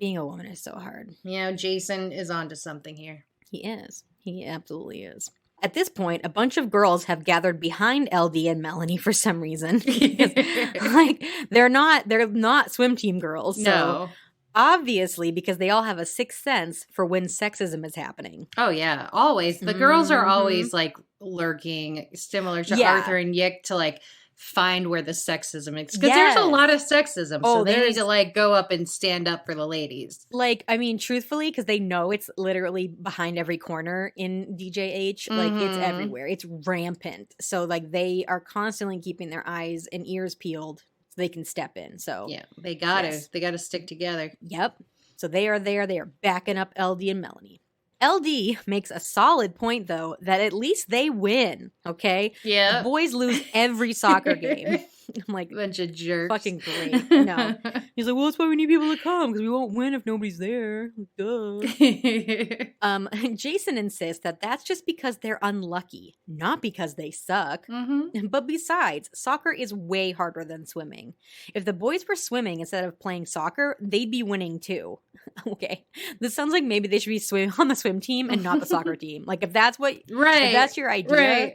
S2: Being a woman is so hard.
S1: Yeah, Jason is onto something here.
S2: He is. He absolutely is. At this point, a bunch of girls have gathered behind LD and Melanie for some reason. Because, like they're not swim team girls. So
S1: no.
S2: Obviously, because they all have a sixth sense for when sexism is happening.
S1: Oh yeah, always. The girls are always like lurking, similar to Arthur and Yick, to like find where the sexism is, because there's a lot of sexism, so they need to like go up and stand up for the ladies.
S2: Like, I mean, truthfully, because they know it's literally behind every corner in DJH, like it's everywhere, it's rampant. So like they are constantly keeping their eyes and ears peeled so they can step in. So
S1: yeah, they gotta stick together.
S2: Yep. So they are there. They are backing up LD and Melanie. LD makes a solid point, though, that at least they win, okay?
S1: Yeah.
S2: The boys lose every soccer game. I'm like,
S1: bunch of jerks.
S2: Fucking great. No. He's like, well, that's why we need people to come, because we won't win if nobody's there. Duh. Jason insists that that's just because they're unlucky, not because they suck. But besides, soccer is way harder than swimming. If the boys were swimming instead of playing soccer, they'd be winning too. Okay. This sounds like maybe they should be swimming on the swim team and not the soccer team. Like, if that's what, if that's your idea,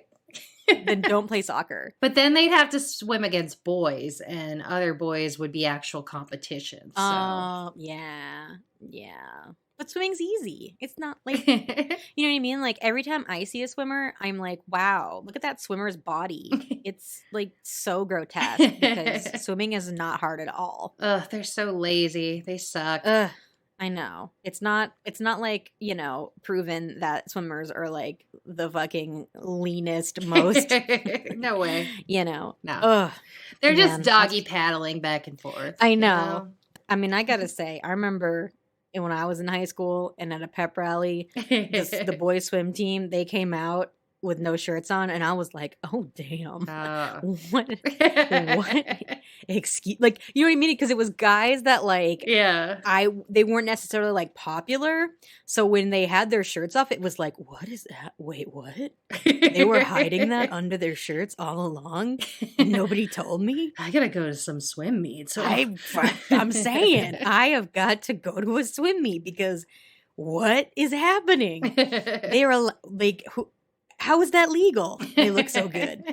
S2: then don't play soccer.
S1: But then they'd have to swim against boys, and other boys would be actual competition. So.
S2: Yeah. But swimming's easy. It's not like, you know what I mean? Like every time I see a swimmer, I'm like, wow, look at that swimmer's body. It's like so grotesque because swimming is not hard at all.
S1: Ugh, they're so lazy. They suck.
S2: Ugh. I know. It's not like, proven that swimmers are like the fucking leanest, most.
S1: No way.
S2: No.
S1: Ugh, they're just doggy paddling back and forth.
S2: I know. I mean, I gotta say, I remember when I was in high school and at a pep rally, the boys swim team, they came out with no shirts on, and I was like, oh damn. What excuse, like, you know what I mean? Because it was guys that like, they weren't necessarily like popular, so when they had their shirts off, it was like, what is that? Wait, what? They were hiding that under their shirts all along? Nobody told me?
S1: I gotta go to some swim meets.
S2: I'm saying, I have got to go to a swim meet, because what is happening? They were like, how is that legal? They look so good.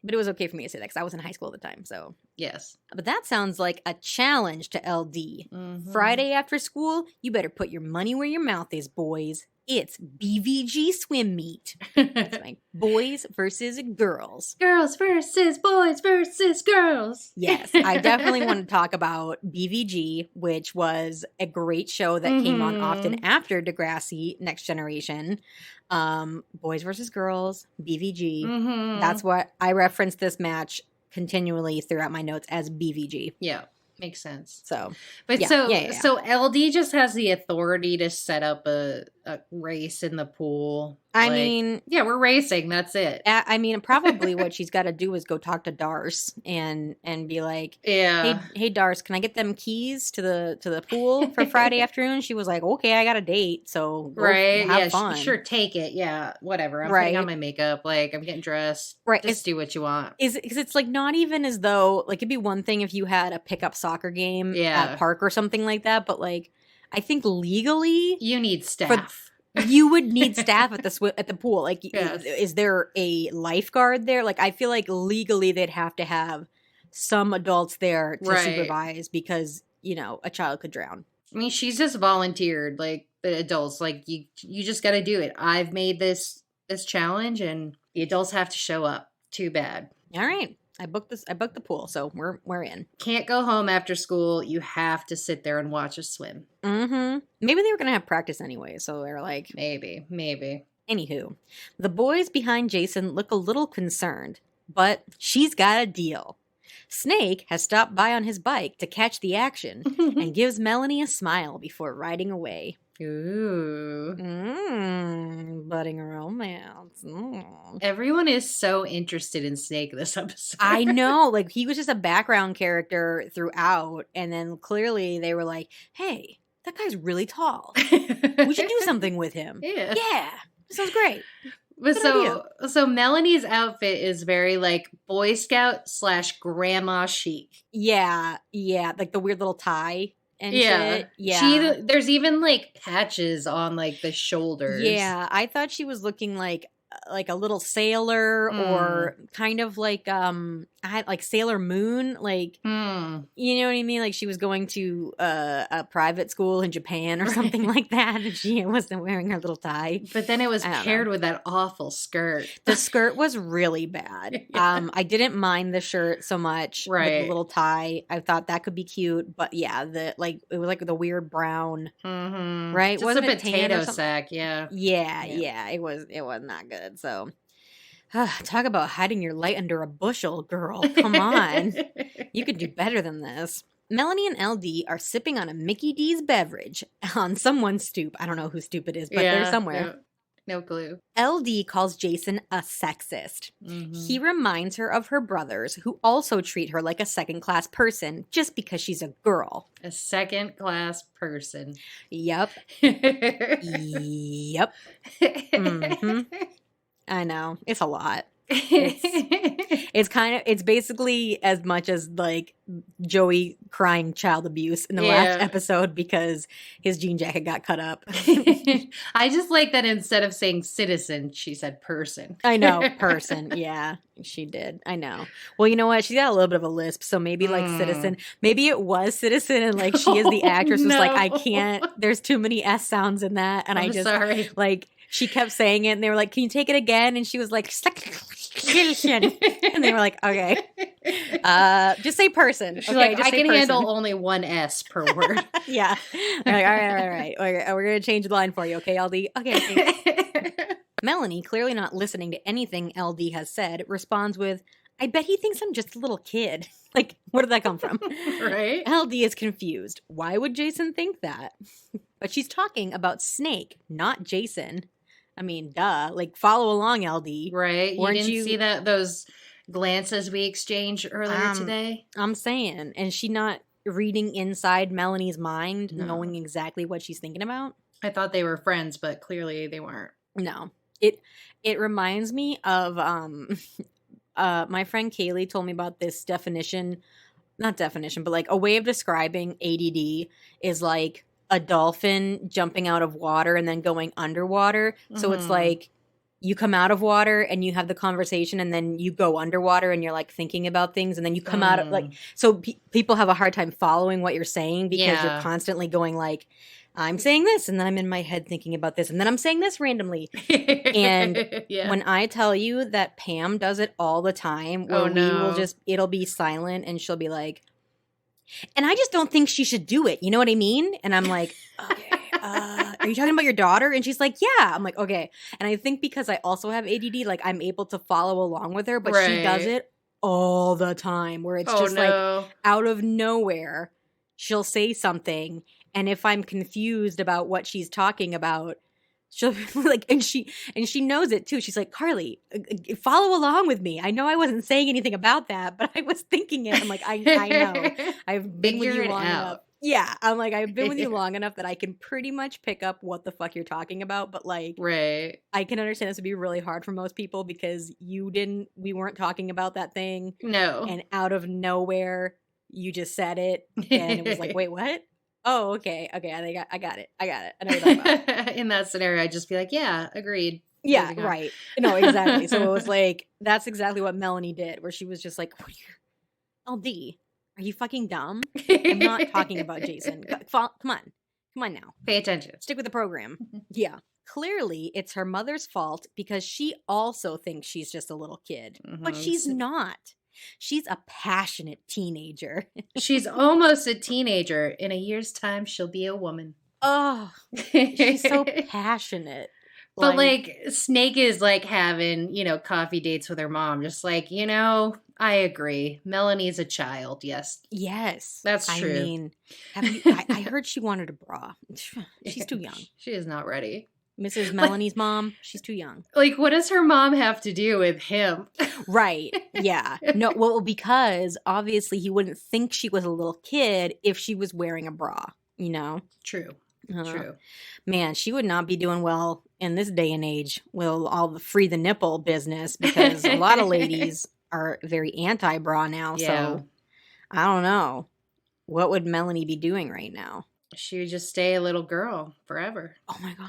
S2: But it was okay for me to say that because I was in high school at the time. So
S1: yes.
S2: But that sounds like a challenge to LD. Mm-hmm. Friday after school, you better put your money where your mouth is, boys. It's BVG swim meet. It's like boys versus girls.
S1: Girls versus boys versus girls.
S2: Yes, I definitely want to talk about BVG, which was a great show that came on often after Degrassi Next Generation. Boys versus girls, BVG. Mm-hmm. That's what I reference this match continually throughout my notes as BVG.
S1: Yeah. Makes sense.
S2: So,
S1: but so LD just has the authority to set up a race in the pool.
S2: I mean,
S1: yeah, we're racing. That's it.
S2: I mean, probably what she's got to do is go talk to Darce and be like, hey Darce, can I get them keys to the pool for Friday afternoon? She was like, okay, I got a date, so have fun.
S1: Sure, take it. Yeah, whatever. I'm putting on my makeup. Like, I'm getting dressed. Right, just do what you want.
S2: Because it's like not even as though like it'd be one thing if you had a pickup soccer game at a park or something like that, but like I think legally
S1: you need staff.
S2: You would need staff at the pool. Like, is there a lifeguard there? Like, I feel like legally they'd have to have some adults there to supervise because, a child could drown.
S1: I mean, she's just volunteered, like, the adults. Like, you just got to do it. I've made this challenge, and the adults have to show up. Too bad.
S2: All right. I booked the pool, so we're in.
S1: Can't go home after school. You have to sit there and watch us swim.
S2: Mm-hmm. Maybe they were gonna have practice anyway, so they're like,
S1: maybe.
S2: Anywho, the boys behind Jason look a little concerned, but she's got a deal. Snake has stopped by on his bike to catch the action and gives Melanie a smile before riding away.
S1: Ooh.
S2: Budding romance.
S1: Everyone is so interested in Snake this episode.
S2: I know. Like, he was just a background character throughout, and then clearly they were like, hey, that guy's really tall. We should do something with him. Yeah. This sounds great.
S1: But so Melanie's outfit is very like Boy Scout / grandma chic.
S2: Yeah. Like the weird little tie. And shit.
S1: Yeah. There's even like patches on like the shoulders.
S2: Yeah, I thought she was looking like a little sailor or kind of like Sailor Moon, like you know what I mean? Like she was going to a private school in Japan or something like that, and she wasn't wearing her little tie.
S1: But then it was paired with that awful skirt.
S2: The skirt was really bad. I didn't mind the shirt so much. With the little tie. I thought that could be cute, but yeah, it was like the weird brown, right?
S1: Just wasn't a potato sack, yeah.
S2: It was not good. So, talk about hiding your light under a bushel, girl. Come on. You could do better than this. Melanie and LD are sipping on a Mickey D's beverage on someone's stoop. I don't know whose stoop it is, but they're somewhere.
S1: No clue.
S2: LD calls Jason a sexist. He reminds her of her brothers, who also treat her like a second-class person just because she's a girl.
S1: A second-class person.
S2: Yep. I know. It's a lot. It's basically as much as like Joey crying child abuse in the last episode because his jean jacket got cut up.
S1: I just like that instead of saying citizen, she said person.
S2: I know, person. Yeah, she did. I know. Well, you know what? She's got a little bit of a lisp, so maybe like citizen. Maybe it was citizen, and like she is the actress was like, I can't. There's too many S sounds in that, and I'm just sorry. Like. She kept saying it, and they were like, can you take it again? And she was like, Jason. And they were like, okay. Just say person.
S1: She's
S2: okay,
S1: like,
S2: just
S1: I
S2: say
S1: can
S2: person.
S1: handle only one S per word.
S2: Yeah. They're like, all right. We're going to change the line for you, okay, LD? Okay. Melanie, clearly not listening to anything LD has said, responds with, I bet he thinks I'm just a little kid. Like, where did that come from?
S1: Right?
S2: LD is confused. Why would Jason think that? But she's talking about Snake, not Jason. I mean, duh. Like, follow along, LD.
S1: Right? You didn't see those glances we exchanged earlier today?
S2: I'm saying. And she not reading inside Melanie's mind, knowing exactly what she's thinking about?
S1: I thought they were friends, but clearly they weren't.
S2: No. It reminds me of my friend Kaylee told me about this not definition, but like a way of describing ADD is like a dolphin jumping out of water and then going underwater. So it's like you come out of water and you have the conversation and then you go underwater and you're like thinking about things and then you come out of like, so people have a hard time following what you're saying because you're constantly going like, I'm saying this and then I'm in my head thinking about this and then I'm saying this randomly. And when I tell you that Pam does it all the time where we will it'll be silent and she'll be like, and I just don't think she should do it. You know what I mean? And I'm like, okay, are you talking about your daughter? And she's like, yeah. I'm like, okay. And I think because I also have ADD, like I'm able to follow along with her, but she does it all the time where it's like out of nowhere, she'll say something. And if I'm confused about what she's talking about, she'll like, and she knows it too. She's like, Carly, follow along with me. I know I wasn't saying anything about that, but I was thinking it. I'm like, I know. I've been with you long enough. Yeah. I'm like, I've been with you long enough that I can pretty much pick up what the fuck you're talking about. But like, I can understand this would be really hard for most people because we weren't talking about that thing.
S1: No.
S2: And out of nowhere, you just said it. And it was like, wait, what? Oh, okay. I got it. I know what you're talking about.
S1: In that scenario, I'd just be like, yeah, agreed.
S2: Yeah, right. No, exactly. So it was like, that's exactly what Melanie did, where she was just like, LD, are you fucking dumb? I'm not talking about Jason. Come on now.
S1: Pay attention.
S2: Stick with the program. Yeah. Clearly, it's her mother's fault because she also thinks she's just a little kid. But she's not. She's a passionate teenager.
S1: She's almost a teenager. In a year's time, she'll be a woman.
S2: Oh, she's so passionate.
S1: But like Snake is like having, coffee dates with her mom. Just like, I agree. Melanie's a child. Yes.
S2: Yes.
S1: That's true.
S2: I mean, I heard she wanted a bra. She's too young.
S1: She is not ready.
S2: Mrs. Melanie's mom, she's too young.
S1: Like, what does her mom have to do with him?
S2: Right. Yeah. No, well, because obviously he wouldn't think she was a little kid if she was wearing a bra,
S1: True. True.
S2: Man, she would not be doing well in this day and age with all the free the nipple business because a lot of ladies are very anti-bra now. Yeah. So I don't know. What would Melanie be doing right now?
S1: She would just stay a little girl forever.
S2: Oh my God.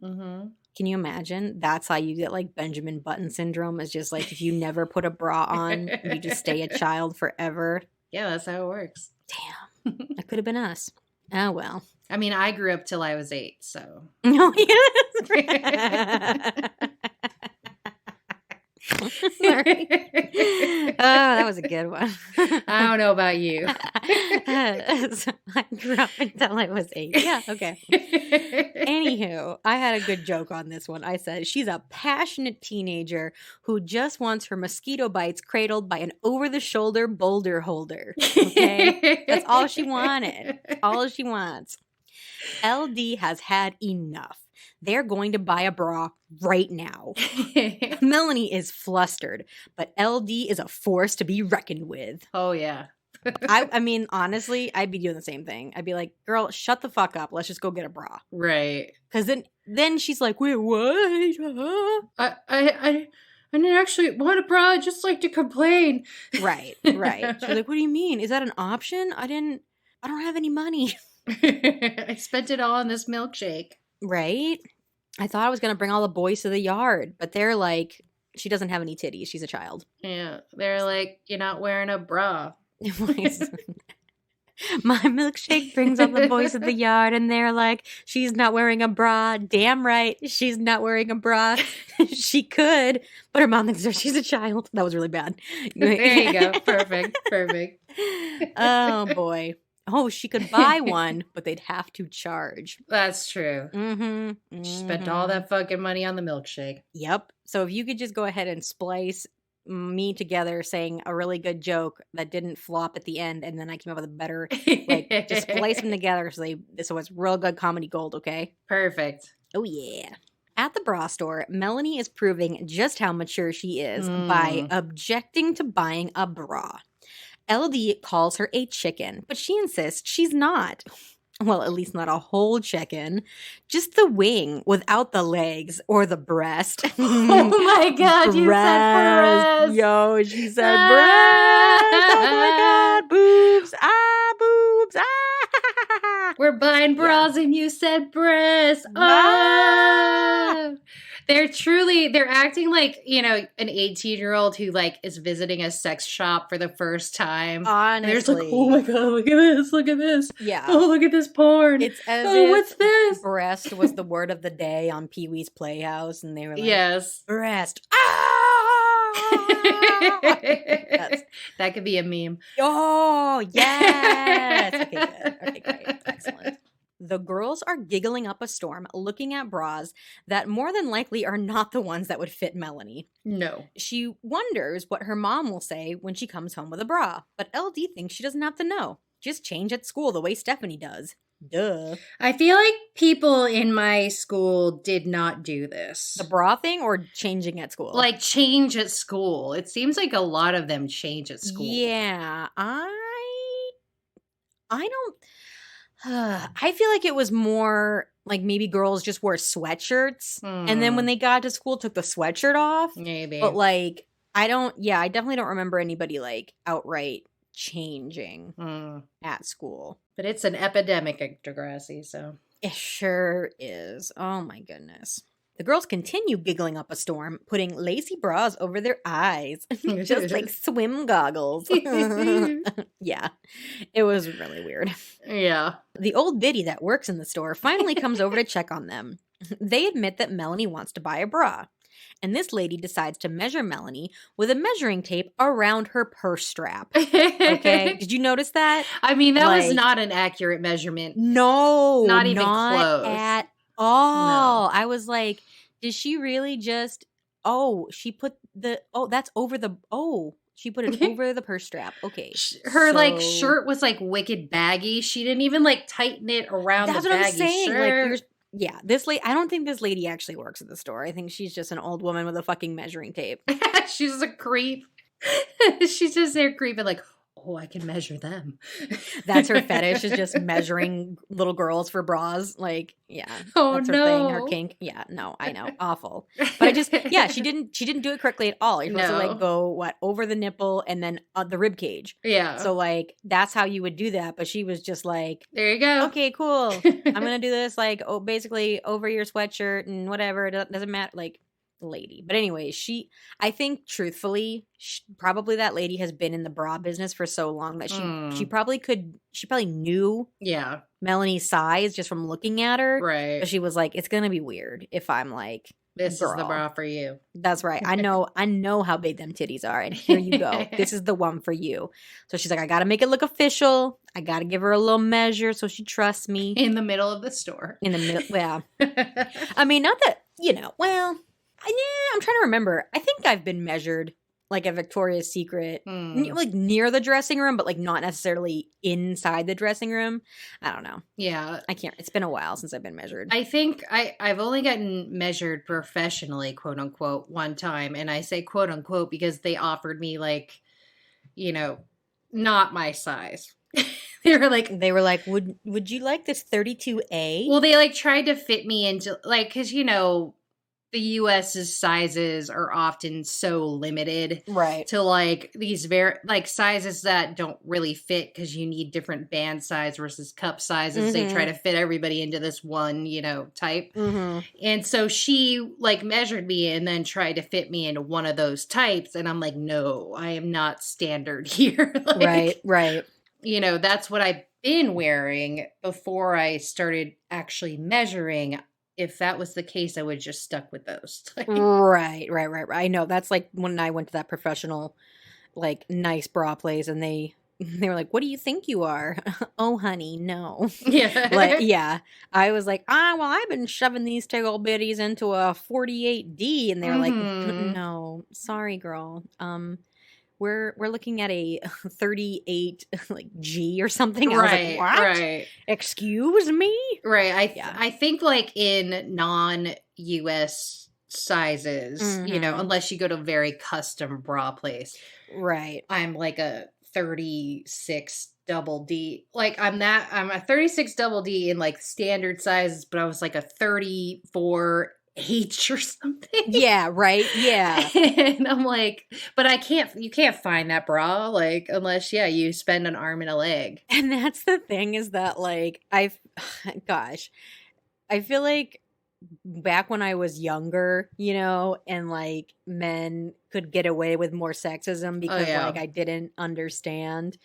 S2: Mm-hmm. Can you imagine? That's how you get like Benjamin Button syndrome. Is just like if you never put a bra on, you just stay a child forever.
S1: Yeah, that's how it works.
S2: Damn, that could have been us. Oh well.
S1: I mean, I grew up till I was 8, so.
S2: Oh yes. Sorry. Oh, that was a good one.
S1: I don't know about you.
S2: So I grew up until I was 8. Yeah, okay. Anywho, I had a good joke on this one. I said, she's a passionate teenager who just wants her mosquito bites cradled by an over-the-shoulder boulder holder. Okay? That's all she wanted. That's all she wants. LD has had enough. They're going to buy a bra right now. Melanie is flustered, but LD is a force to be reckoned with.
S1: Oh, yeah.
S2: I mean, honestly, I'd be doing the same thing. I'd be like, girl, shut the fuck up. Let's just go get a bra.
S1: Right.
S2: Because then she's like, wait, what?
S1: I didn't actually want a bra. I just like to complain.
S2: Right. She's like, what do you mean? Is that an option? I don't have any money.
S1: I spent it all on this milkshake.
S2: Right? I thought I was going to bring all the boys to the yard, but they're like, she doesn't have any titties. She's a child.
S1: Yeah. They're like, you're not wearing a bra.
S2: My milkshake brings all the boys to the yard, and they're like, she's not wearing a bra. Damn right, she's not wearing a bra. She could, but her mom thinks she's a child. That was really bad.
S1: There you go. Perfect.
S2: Oh, boy. Oh, she could buy one, but they'd have to charge.
S1: That's true. She spent all that fucking money on the milkshake.
S2: Yep. So if you could just go ahead and splice me together saying a really good joke that didn't flop at the end, and then I came up with a better, like, just splice them together so it's real good comedy gold, okay?
S1: Perfect.
S2: Oh, yeah. At the bra store, Melanie is proving just how mature she is by objecting to buying a bra. LD calls her a chicken, but she insists she's not. Well, at least not a whole chicken. Just the wing without the legs or the breast.
S1: Oh my God, you said breast.
S2: Yo, she said breast. Oh my God, boobs. Boobs.
S1: We're buying bras and you said breast. They're acting like, an 18-year-old who like is visiting a sex shop for the first time.
S2: Honestly.
S1: And they're just like, oh my God, look at this.
S2: Yeah.
S1: Oh, look at this porn.
S2: It's as if
S1: what's this?
S2: Breast was the word of the day on Pee-wee's Playhouse, and they were like,
S1: yes.
S2: Breast.
S1: That could be a meme.
S2: Oh, yes. Okay, good. Okay, great. Excellent. The girls are giggling up a storm, looking at bras that more than likely are not the ones that would fit Melanie.
S1: No.
S2: She wonders what her mom will say when she comes home with a bra, but LD thinks she doesn't have to know. Just change at school the way Stephanie does. Duh.
S1: I feel like people in my school did not do this.
S2: The bra thing or changing at school?
S1: Like change at school. It seems like a lot of them change at school.
S2: Yeah. I don't... I feel like it was more like maybe girls just wore sweatshirts and then when they got to school took the sweatshirt off.
S1: Maybe.
S2: But like, I definitely don't remember anybody like outright changing at school.
S1: But it's an epidemic at Degrassi, so.
S2: It sure is. Oh my goodness. The girls continue giggling up a storm, putting lacy bras over their eyes, just like swim goggles. Yeah, it was really weird.
S1: Yeah.
S2: The old biddy that works in the store finally comes over to check on them. They admit that Melanie wants to buy a bra, and this lady decides to measure Melanie with a measuring tape around her purse strap. Okay, did you notice that?
S1: I mean, that was not an accurate measurement.
S2: No,
S1: not even close
S2: at all. No. I was like, did she really just, she put that's over the, she put it over the purse strap. Okay.
S1: Her like shirt was like wicked baggy. She didn't even like tighten it around the baggy shirt. That's what I'm saying.
S2: Like, yeah, this lady, I don't think this lady actually works at the store. I think she's just an old woman with a fucking measuring tape.
S1: She's a creep. She's just there creeping like, I can measure them.
S2: That's her fetish, is just measuring little girls for bras. Like, yeah. That's her thing, her kink. Yeah, no, I know. Awful. But she didn't do it correctly at all. You're supposed to like go, over the nipple and then the rib cage.
S1: Yeah.
S2: So like, that's how you would do that. But she was just like,
S1: there you go.
S2: Okay, cool. I'm going to do this like, basically over your sweatshirt and whatever. It doesn't matter. Like, lady. But anyway, I think truthfully, probably that lady has been in the bra business for so long that she probably knew Melanie's size just from looking at her.
S1: Right.
S2: But she was like, it's gonna be weird if I'm like,
S1: this is the bra for you.
S2: That's right. I know how big them titties are, and here you go. This is the one for you. So she's like, I gotta make it look official. I gotta give her a little measure so she trusts me.
S1: In the middle of the store.
S2: In the middle, yeah. I mean, not that, I'm trying to remember. I think I've been measured like at Victoria's Secret, like near the dressing room, but like not necessarily inside the dressing room. I don't know.
S1: Yeah.
S2: I can't. It's been a while since I've been measured.
S1: I think I've only gotten measured professionally, quote unquote, one time. And I say quote unquote because they offered me like, not my size. They were like,
S2: would you like this 32A?
S1: Well, they like tried to fit me into like, cause the US's sizes are often so limited,
S2: right?
S1: To like these very like sizes that don't really fit because you need different band size versus cup sizes. They try to fit everybody into this one, type. And so she like measured me and then tried to fit me into one of those types, and I'm like, no, I am not standard here.
S2: Like, right.
S1: that's what I've been wearing before I started actually measuring. If that was the case, I would have just stuck with those.
S2: Right. I know. That's like when I went to that professional, like, nice bra place, and they were like, "What do you think you are?" "Oh, honey, no."
S1: Yeah.
S2: Yeah. I was like, well, I've been shoving these tickle bitties into a 48D, and they were like, "No, sorry, girl. We're looking at a 38 like G or something." I was like, "What?
S1: Right.
S2: Excuse me?"
S1: Right. I think like in non-US sizes, unless you go to a very custom bra place.
S2: Right.
S1: I'm like a 36 double D. Like I'm a 36 double D in like standard sizes, but I was like a 34 H or something.
S2: Yeah, right. Yeah.
S1: And I'm like, but you can't find that bra, like, unless, you spend an arm and a leg.
S2: And that's the thing, is that, like, gosh, I feel like back when I was younger, and like men could get away with more sexism because like I didn't understand.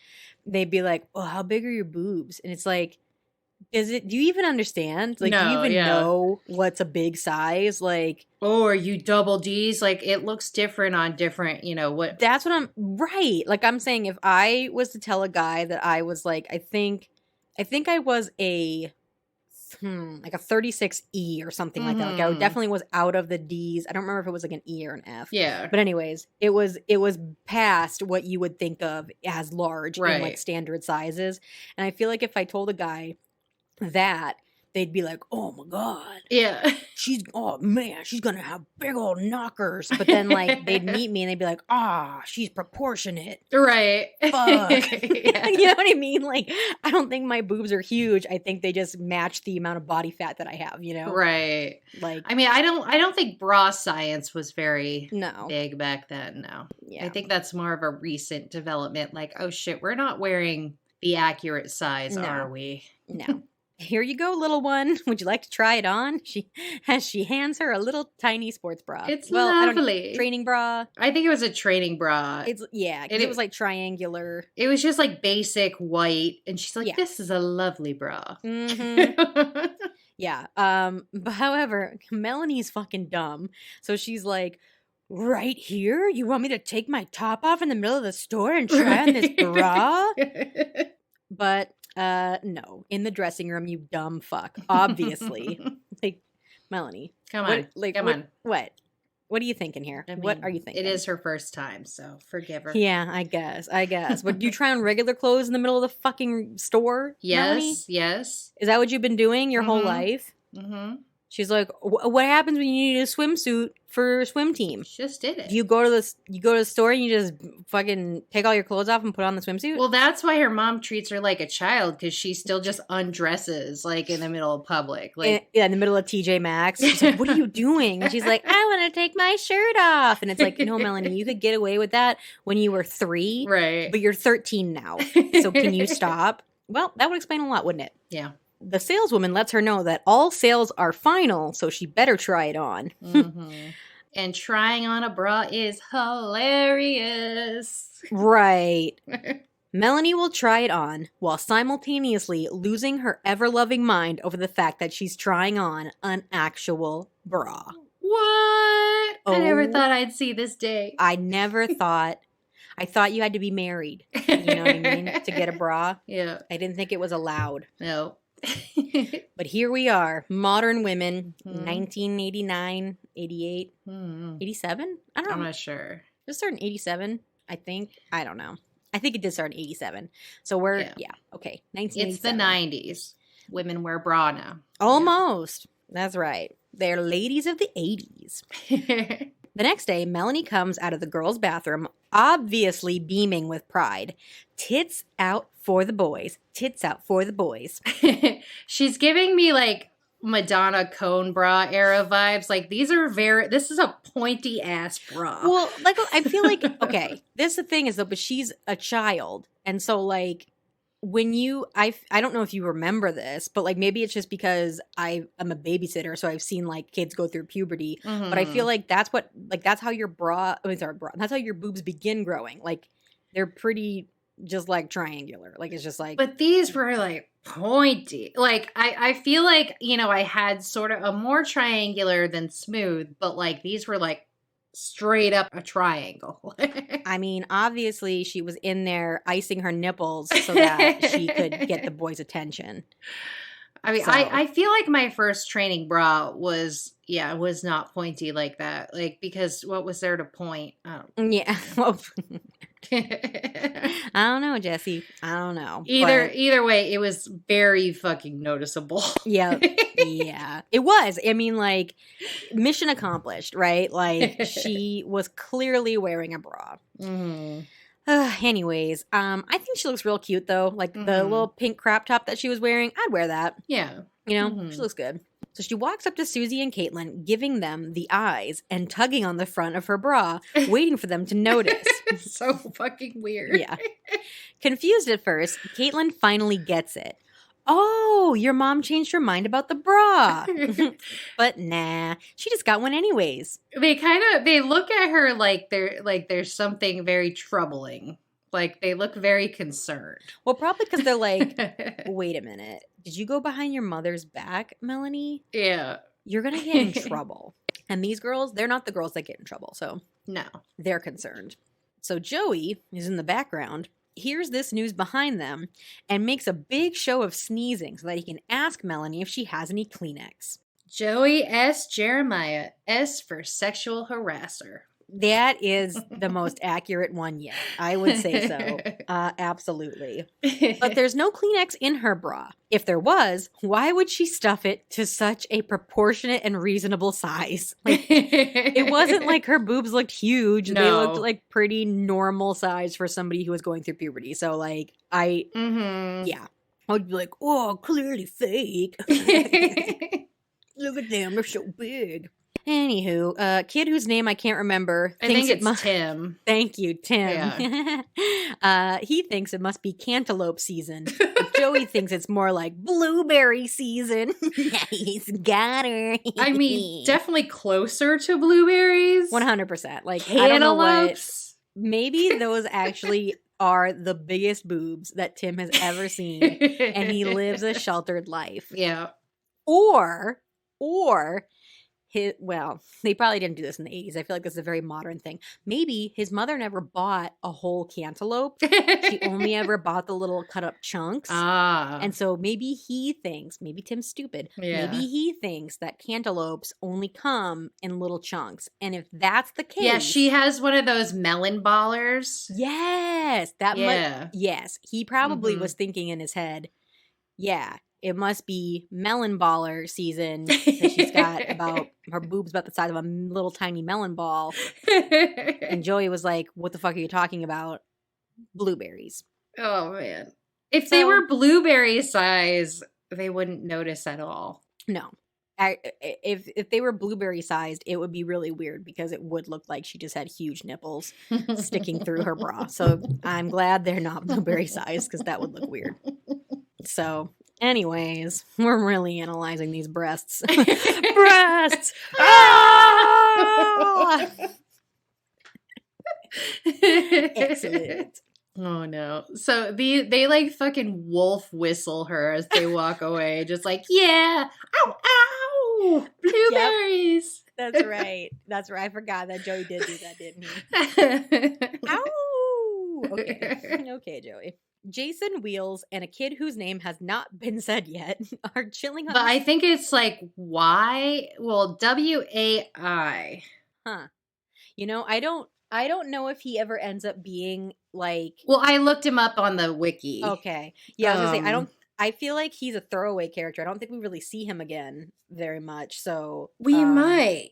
S2: They'd be like, "Oh, how big are your boobs?" And it's like, do you even understand? Like, do you even know what's a big size? Like,
S1: oh, are you double D's? Like, it looks different on different, what?
S2: That's what right. Like, I'm saying, if I was to tell a guy that I was like, I think I was like a 36E or something like that. Like, I definitely was out of the D's. I don't remember if it was like an E or an F.
S1: Yeah.
S2: But anyways, it was past what you would think of as large in like standard sizes. And I feel like if I told a guy that, they'd be like, "Oh my God.
S1: Yeah.
S2: Oh man, she's gonna have big old knockers." But then like they'd meet me and they'd be like, "She's proportionate."
S1: Right.
S2: Fuck. You know what I mean? Like, I don't think my boobs are huge. I think they just match the amount of body fat that I have,
S1: Right.
S2: Like,
S1: I mean, I don't think bra science was very
S2: No.
S1: big back then, no.
S2: Yeah.
S1: I think that's more of a recent development. Like, oh shit, we're not wearing the accurate size, are we?
S2: No. "Here you go, little one. Would you like to try it on?" She hands her a little tiny sports bra.
S1: It's lovely.
S2: I don't, training bra.
S1: I think it was a training bra.
S2: It was like triangular.
S1: It was just like basic white, and she's like, "This is a lovely bra."
S2: Yeah. But however, Melanie's fucking dumb. So she's like, "Right here? You want me to take my top off in the middle of the store and try on this bra?" But no, in the dressing room, you dumb fuck. Obviously. Like, Melanie.
S1: Come on.
S2: What? What are you thinking here? I mean, what are you thinking?
S1: It is her first time, so forgive her.
S2: Yeah, I guess. But do you try on regular clothes in the middle of the fucking store?
S1: Yes,
S2: Melanie?
S1: yes.
S2: Is that what you've been doing your whole life?
S1: Mm-hmm.
S2: She's like, "What happens when you need a swimsuit for a swim team?"
S1: She just did it.
S2: Do you go to the store and you just fucking take all your clothes off and put on the swimsuit?
S1: Well, that's why her mom treats her like a child, because she still just undresses like in the middle of public, like
S2: in the middle of TJ Maxx. She's like, "What are you doing?" And she's like, "I want to take my shirt off." And it's like, "No, Melanie, you could get away with that when you were 3,
S1: right?
S2: But you're 13 now, so can you stop?" Well, that would explain a lot, wouldn't it?
S1: Yeah.
S2: The saleswoman lets her know that all sales are final, so she better try it on.
S1: And trying on a bra is hilarious.
S2: Right. Melanie will try it on while simultaneously losing her ever-loving mind over the fact that she's trying on an actual bra.
S1: What? I never thought I'd see this day.
S2: I never thought. I thought you had to be married, you know what I mean, to get a bra.
S1: Yeah.
S2: I didn't think it was allowed.
S1: No.
S2: But here we are, modern women, 1989, 88, 87? I don't know.
S1: I'm not sure.
S2: It started in 87, I think. I don't know. I think it did start in 87. So we're, okay, 1987.
S1: It's the 90s. Women wear bra now.
S2: Almost. Yeah. That's right. They're ladies of the 80s. The next day, Melanie comes out of the girls' bathroom, obviously beaming with pride. Tits out for the boys. Tits out for the boys.
S1: She's giving me like Madonna cone bra era vibes. Like, this is a pointy ass bra.
S2: Well, like, I feel like, okay, this the thing is though, but she's a child. And so like, when I don't know if you remember this, but like maybe it's just because I'm a babysitter, so I've seen like kids go through puberty. But I feel like that's how your that's how your boobs begin growing. Like, they're pretty just like triangular. Like it's just like.
S1: But these were like pointy. Like I feel like, you know, I had sort of a more triangular than smooth, but like these were like straight up a triangle.
S2: I mean, obviously she was in there icing her nipples so that she could get the boys' attention.
S1: I mean, I feel like my first training bra was not pointy like that. Like, because what was there to point?
S2: Yeah. Well, I don't know, Jesse. I don't know.
S1: Either way, it was very fucking noticeable.
S2: Yeah. Yeah. It was. I mean, like, mission accomplished, right? Like, she was clearly wearing a bra.
S1: Mm-hmm.
S2: Anyways, I think she looks real cute though. Like the little pink crop top that she was wearing, I'd wear that.
S1: Yeah.
S2: You know, she looks good. So she walks up to Susie and Caitlin, giving them the eyes and tugging on the front of her bra, waiting for them to notice.
S1: So fucking weird.
S2: Yeah. Confused at first, Caitlin finally gets it. Oh, your mom changed her mind about the bra. But nah, she just got one anyways.
S1: They look at her like there's something very troubling. Like they look very concerned.
S2: Well, probably because they're like, wait a minute. Did you go behind your mother's back, Melanie?
S1: Yeah.
S2: You're going to get in trouble. And these girls, they're not the girls that get in trouble. So
S1: no,
S2: they're concerned. So Joey is in the background, hears this news behind them, and makes a big show of sneezing so that he can ask Melanie if she has any Kleenex.
S1: Joey S. Jeremiah, S for sexual harasser.
S2: That is the most accurate one yet. I would say so. Absolutely. But there's no Kleenex in her bra. If there was, why would she stuff it to such a proportionate and reasonable size? Like, it wasn't like her boobs looked huge. No. They looked like pretty normal size for somebody who was going through puberty. So, like, yeah. I would be like, oh, clearly fake. Look at them. They're so big. Anywho, a kid whose name I can't remember.
S1: I think it's Tim.
S2: Thank you, Tim. Yeah. He thinks it must be cantaloupe season. But Joey thinks it's more like blueberry season. He's got her.
S1: I mean, definitely closer to blueberries.
S2: 100%. Like,
S1: cantaloupes.
S2: I don't know what. Maybe those actually are the biggest boobs that Tim has ever seen. And he lives a sheltered life.
S1: Yeah.
S2: Or they probably didn't do this in the 80s. I feel like this is a very modern thing. Maybe his mother never bought a whole cantaloupe. She only ever bought the little cut up chunks. And so maybe Tim's stupid. Yeah. Maybe he thinks that cantaloupes only come in little chunks. And if that's the case.
S1: Yeah, she has one of those melon ballers.
S2: Yes. Yes. He probably was thinking in his head, yeah. It must be melon baller season. She's got her boobs about the size of a little tiny melon ball. And Joey was like, what the fuck are you talking about? Blueberries.
S1: Oh, man. If they were blueberry size, they wouldn't notice at all.
S2: No. If they were blueberry sized, it would be really weird because it would look like she just had huge nipples sticking through her bra. So I'm glad they're not blueberry sized because that would look weird. So... anyways, we're really analyzing these breasts. Breasts! Ah! Excellent.
S1: Oh no. So they like fucking wolf whistle her as they walk away. Just like, yeah. Ow, ow. Blueberries.
S2: Yep. That's right. That's right. I forgot that Joey did do that, didn't he? Ow. Okay, Joey. Jason Wheels and a kid whose name has not been said yet are chilling on.
S1: But I think it's like WAI.
S2: Huh. You know, I don't know if he ever ends up being like.
S1: Well, I looked him up on the wiki.
S2: Okay. Yeah, I was gonna say I feel like he's a throwaway character. I don't think we really see him again very much. So
S1: we might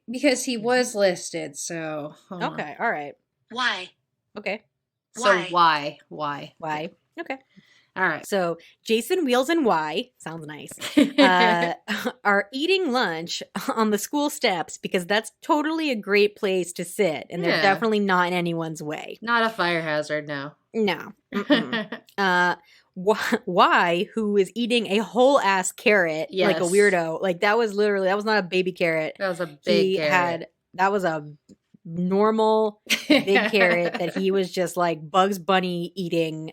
S1: because he was listed. So
S2: okay, all right.
S3: Why?
S2: Okay.
S1: So why?
S2: Okay.
S1: All right.
S2: So Jason Wheels and Y, sounds nice, are eating lunch on the school steps because that's totally a great place to sit. And they're definitely not in anyone's way.
S1: Not a fire hazard, no.
S2: No. Y, who is eating a whole ass carrot like a weirdo. Like that was not a baby carrot.
S1: That was a big carrot.
S2: That was a normal big carrot that he was just like Bugs Bunny eating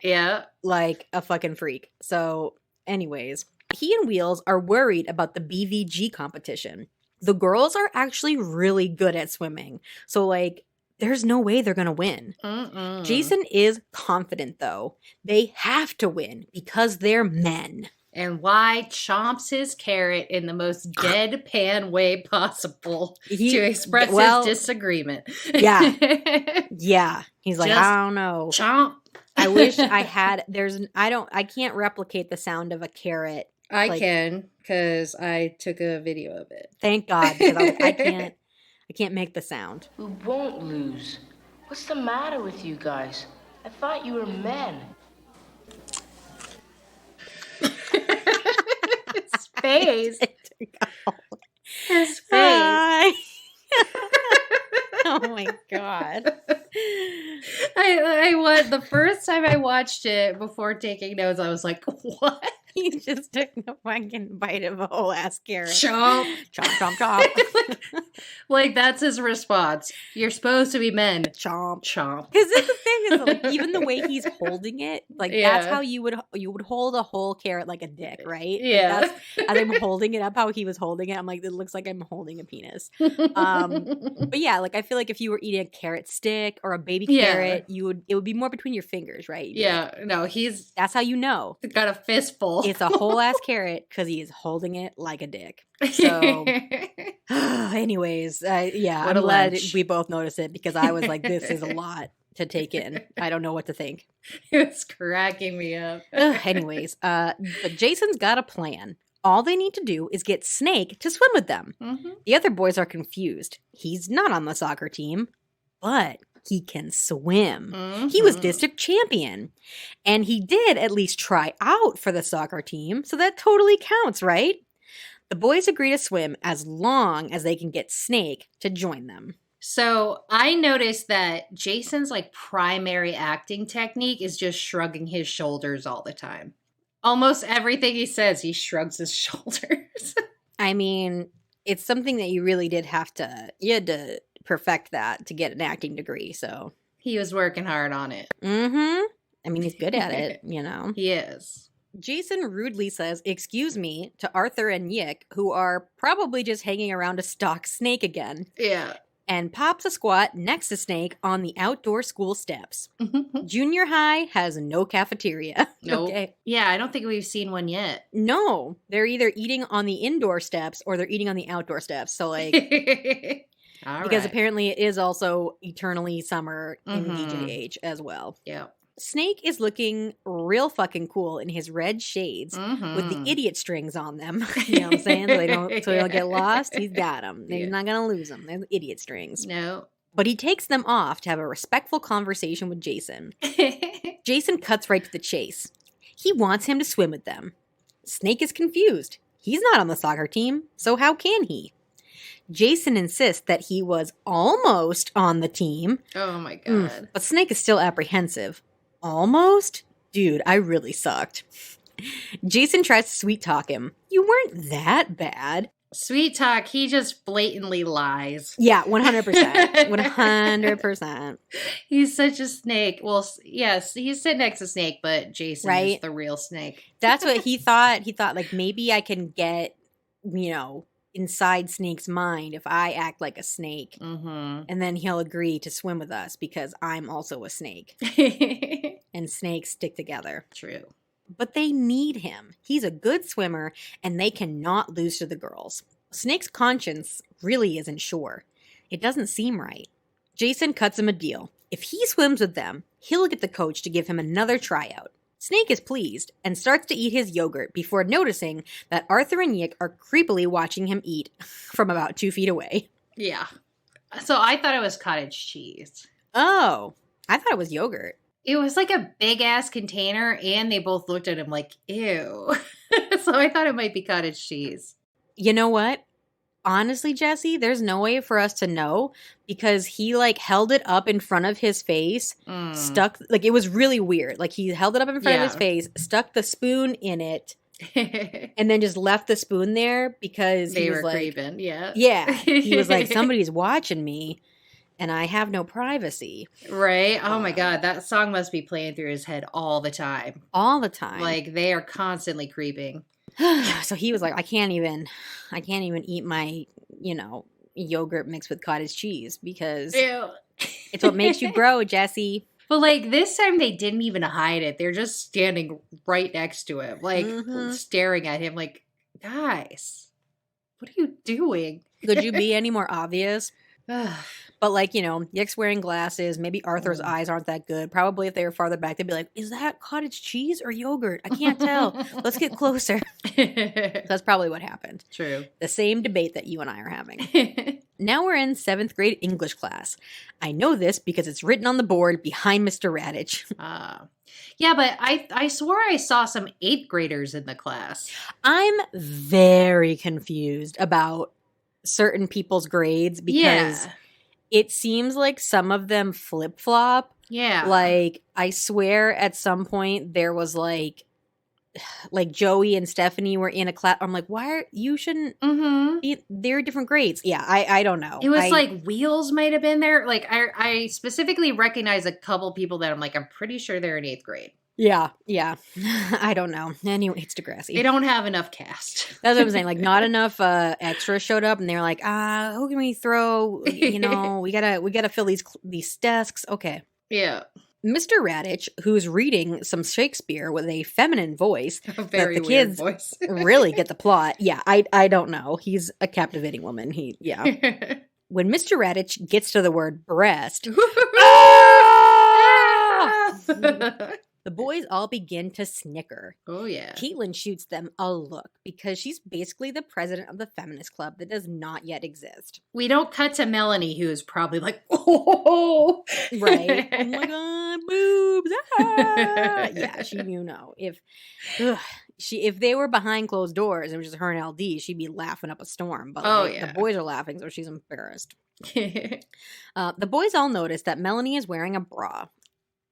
S2: like a fucking freak. So anyways, he and Wheels are worried about the BVG competition. The girls are actually really good at swimming. So like there's no way they're going to win. Jason is confident though. They have to win because they're men.
S1: And why chomps his carrot in the most deadpan way possible to express his disagreement.
S2: Yeah. Yeah. He's like, I don't know.
S1: Chomp.
S2: I wish I had, I can't replicate the sound of a carrot.
S1: I can, because I took a video of it.
S2: Thank God, because I can't make the sound.
S3: We won't lose. What's the matter with you guys? I thought you were men.
S1: His face. His face.
S2: Oh my God.
S1: The first time I watched it before taking notes, I was like, what?
S2: He just took the fucking bite of a whole ass carrot.
S1: Chomp.
S2: Chomp, chomp, chomp.
S1: Like, that's his response. You're supposed to be men.
S2: Chomp.
S1: Chomp.
S2: Because the thing is, like, even the way he's holding it, like, that's how you would hold a whole carrot like a dick, right?
S1: Yeah.
S2: Like, as I'm holding it up, how he was holding it, I'm like, it looks like I'm holding a penis. But yeah, like, I feel like if you were eating a carrot stick or a baby carrot, it would be more between your fingers, right?
S1: That's
S2: how you know.
S1: Got a fistful.
S2: It's a whole ass carrot because he is holding it like a dick. So, anyways, I'm glad we both noticed it because I was like, this is a lot to take in. I don't know what to think.
S1: It's cracking me up.
S2: Anyways, but Jason's got a plan. All they need to do is get Snake to swim with them. Mm-hmm. The other boys are confused. He's not on the soccer team, but he can swim. Mm-hmm. He was district champion. And he did at least try out for the soccer team, so that totally counts, right? The boys agree to swim as long as they can get Snake to join them.
S1: So I noticed that Jason's like primary acting technique is just shrugging his shoulders all the time. Almost everything he says, he shrugs his shoulders.
S2: I mean, it's something that you really did you had to perfect that to get an acting degree, so.
S1: He was working hard on it.
S2: Mm-hmm. I mean, he's good at it, you know.
S1: He is.
S2: Jason rudely says, "Excuse me," to Arthur and Yick, who are probably just hanging around to stalk Snake again.
S1: Yeah.
S2: And pops a squat next to Snake on the outdoor school steps. Junior High has no cafeteria.
S1: Nope. Okay. Yeah, I don't think we've seen one yet.
S2: No. They're either eating on the indoor steps or they're eating on the outdoor steps. So, like, because apparently it is also eternally summer in DJH as well.
S1: Yeah.
S2: Snake is looking real fucking cool in his red shades with the idiot strings on them. You know what I'm saying? So they don't get lost. He's got them. He's not going to lose them. They're idiot strings.
S1: No.
S2: But he takes them off to have a respectful conversation with Jason. Jason cuts right to the chase. He wants him to swim with them. Snake is confused. He's not on the soccer team, so how can he? Jason insists that he was almost on the team.
S1: Oh my God.
S2: But Snake is still apprehensive. Almost? Dude, I really sucked. Jason tries to sweet talk him. You weren't that bad.
S1: Sweet talk, he just blatantly lies.
S2: Yeah, 100%. 100%.
S1: He's such a snake. Well, yes, he's sitting next to Snake, but Jason is the real Snake.
S2: That's what he thought. He thought, like, maybe I can get, inside Snake's mind if I act like a snake. Mm-hmm. And then he'll agree to swim with us because I'm also a snake. And snakes stick together.
S1: True.
S2: But they need him. He's a good swimmer and they cannot lose to the girls. Snake's conscience really isn't sure. It doesn't seem right. Jason cuts him a deal. If he swims with them, he'll get the coach to give him another tryout. Snake is pleased and starts to eat his yogurt before noticing that Arthur and Yick are creepily watching him eat from about 2 feet away.
S1: Yeah. So I thought it was cottage cheese.
S2: Oh, I thought it was yogurt.
S1: It was like a big-ass container, and they both looked at him like, ew. So I thought it might be cottage cheese.
S2: You know what? Honestly, Jesse, there's no way for us to know because he held it up in front of his face, stuck, it was really weird. He held it up in front of his face, stuck the spoon in it, and then just left the spoon there because
S1: they were creeping. Yeah.
S2: Yeah. He was like, somebody's watching me. and I have no privacy.
S1: Right? Oh my God, that song must be playing through his head all the time.
S2: All the time.
S1: Like, they are constantly creeping.
S2: So he was like, I can't even eat my, yogurt mixed with cottage cheese because it's what makes you grow, Jesse.
S1: But, like, this time they didn't even hide it. They're just standing right next to him, like, staring at him like, guys, what are you doing?
S2: Could you be any more obvious? But, like, Yick's wearing glasses. Maybe Arthur's eyes aren't that good. Probably if they were farther back, they'd be like, is that cottage cheese or yogurt? I can't tell. Let's get closer. That's probably what happened.
S1: True.
S2: The same debate that you and I are having. Now we're in 7th grade English class. I know this because it's written on the board behind Mr. Radich.
S1: Yeah, but I swore I saw some 8th graders in the class.
S2: I'm very confused about certain people's grades because it seems like some of them flip-flop.
S1: Yeah.
S2: Like, I swear at some point there was like Joey and Stephanie were in a class. I'm like, you shouldn't be, they're different grades. Yeah, I don't know.
S1: It was like Wheels might have been there. Like, I specifically recognize a couple people that I'm like, I'm pretty sure they're in 8th grade.
S2: Yeah. I don't know. Anyway, it's Degrassi.
S1: They don't have enough cast.
S2: That's what I'm saying. Like, not enough extras showed up, and they're like, who can we throw? We gotta fill these desks. Okay.
S1: Yeah.
S2: Mr. Radich, who's reading some Shakespeare with a feminine voice,
S1: a very
S2: that the
S1: weird
S2: kids
S1: voice.
S2: really get the plot. Yeah, I don't know. He's a captivating woman. When Mr. Radich gets to the word breast, the boys all begin to snicker.
S1: Oh, yeah.
S2: Caitlin shoots them a look because she's basically the president of the feminist club that does not yet exist.
S1: We don't cut to Melanie, who is probably like, oh,
S2: right. Oh my God, boobs. Ah! Yeah, if they were behind closed doors and it was just her and LD, she'd be laughing up a storm. But the boys are laughing, so she's embarrassed. The boys all notice that Melanie is wearing a bra.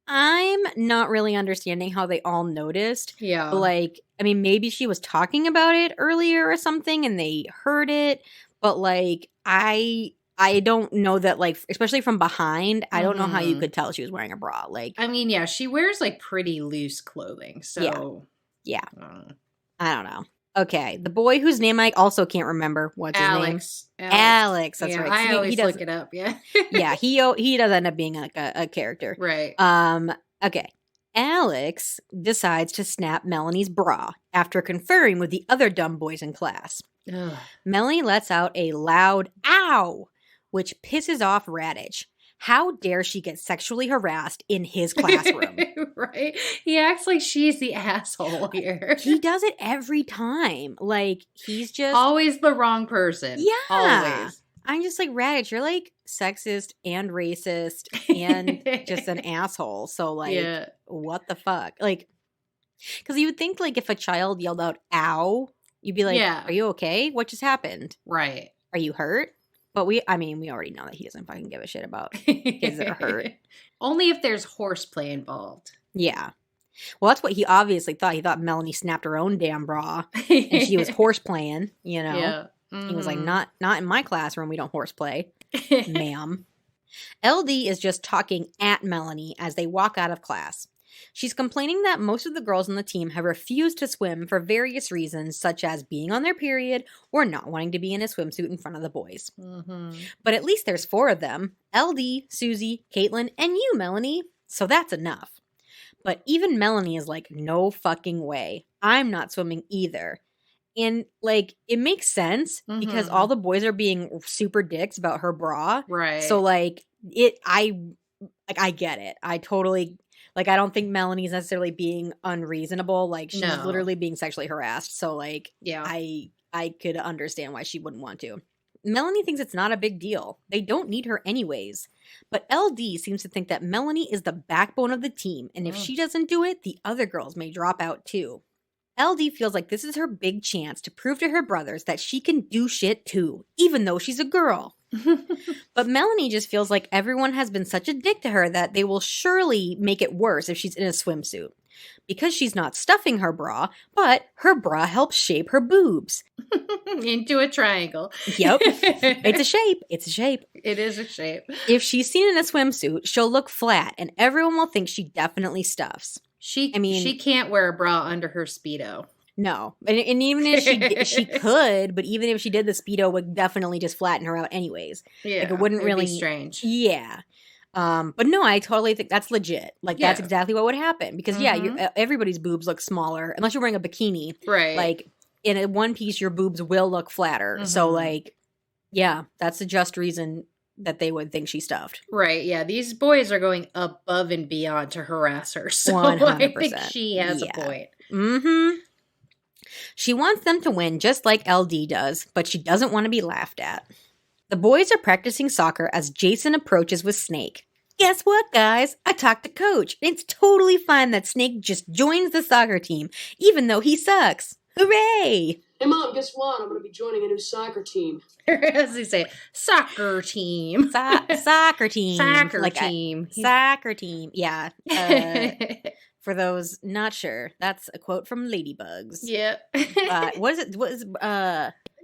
S2: I'm not really understanding how they all noticed.
S1: Yeah.
S2: Like, I mean, maybe she was talking about it earlier or something and they heard it. But, like, I don't know that, like, especially from behind, I don't know how you could tell she was wearing a bra. Like,
S1: I mean, yeah, she wears, like, pretty loose clothing. So,
S2: yeah. I don't know. Okay, the boy whose name I also can't remember. What's his name? Alex. That's right.
S1: I always look it up. Yeah.
S2: Yeah. He does end up being like a character.
S1: Right.
S2: Okay. Alex decides to snap Melanie's bra after conferring with the other dumb boys in class.
S1: Ugh.
S2: Melanie lets out a loud "ow," which pisses off Radich. How dare she get sexually harassed in his classroom?
S1: Right? He acts like she's the asshole here.
S2: He does it every time. Like, he's just...
S1: always the wrong person.
S2: Yeah.
S1: Always.
S2: I'm just like, Radich, you're like sexist and racist and just an asshole. So, like, what the fuck? Like, because you would think, like, if a child yelled out, ow, you'd be like, are you okay? What just happened?
S1: Right.
S2: Are you hurt? But we already know that he doesn't fucking give a shit about kids that are hurt.
S1: Only if there's horseplay involved.
S2: Yeah. Well, that's what he obviously thought. He thought Melanie snapped her own damn bra and she was horseplaying, you know?
S1: Yeah. Mm-hmm.
S2: He was like, not in my classroom. We don't horseplay, ma'am. LD is just talking at Melanie as they walk out of class. She's complaining that most of the girls on the team have refused to swim for various reasons, such as being on their period or not wanting to be in a swimsuit in front of the boys.
S1: Mm-hmm.
S2: But at least there's 4 of them, LD, Susie, Caitlin, and you, Melanie. So that's enough. But even Melanie is like, no fucking way. I'm not swimming either. And, like, it makes sense because all the boys are being super dicks about her bra.
S1: Right.
S2: So, like, I get it. I totally... Like, I don't think Melanie's necessarily being unreasonable. Like, she's literally being sexually harassed. So, like, I could understand why she wouldn't want to. Melanie thinks it's not a big deal. They don't need her anyways. But LD seems to think that Melanie is the backbone of the team. And if she doesn't do it, the other girls may drop out too. LD feels like this is her big chance to prove to her brothers that she can do shit too, even though she's a girl. But Melanie just feels like everyone has been such a dick to her that they will surely make it worse if she's in a swimsuit. because she's not stuffing her bra, but her bra helps shape her boobs.
S1: Into a triangle.
S2: Yep. It's a shape. It's a shape.
S1: It is a shape.
S2: If she's seen in a swimsuit, she'll look flat and everyone will think she definitely stuffs.
S1: She can't wear a bra under her Speedo.
S2: No. And even if she could, but even if she did, the Speedo would definitely just flatten her out anyways.
S1: Yeah.
S2: Like, it wouldn't really
S1: be strange.
S2: Yeah. But no, I totally think that's legit. Like, that's exactly what would happen. Because, everybody's boobs look smaller. Unless you're wearing a bikini.
S1: Right.
S2: Like, in a one piece, your boobs will look flatter. So, like, yeah, that's the just reason that they would think she stuffed.
S1: Right, yeah. These boys are going above and beyond to harass her. So
S2: 100%.
S1: I think she has a point.
S2: Mm-hmm. She wants them to win just like LD does, but she doesn't want to be laughed at. The boys are practicing soccer as Jason approaches with Snake. Guess what, guys? I talked to Coach. It's totally fine that Snake just joins the soccer team, even though he sucks. Hooray!
S4: Hey, Mom, guess what? I'm going to be joining a new soccer team.
S1: As they say, soccer team.
S2: Soccer team.
S1: Soccer team.
S2: Soccer team. Yeah. For those not sure, that's a quote from Ladybugs.
S1: Yep.
S2: What is it? What is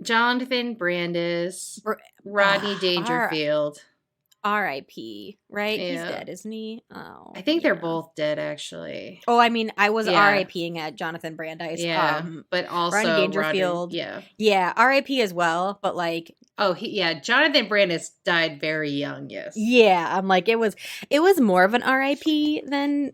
S1: Jonathan Brandis, Rodney Dangerfield.
S2: R.I.P. Right?
S1: Yeah.
S2: He's dead, isn't he? Oh,
S1: I think they're both dead, actually.
S2: Oh, I mean, I was R.I.P.ing at Jonathan Brandis.
S1: Yeah, but also
S2: Rodney Dangerfield. Yeah, R.I.P. as well. But like,
S1: Jonathan Brandis died very young. Yes.
S2: Yeah, I'm like, it was more of an R.I.P. than.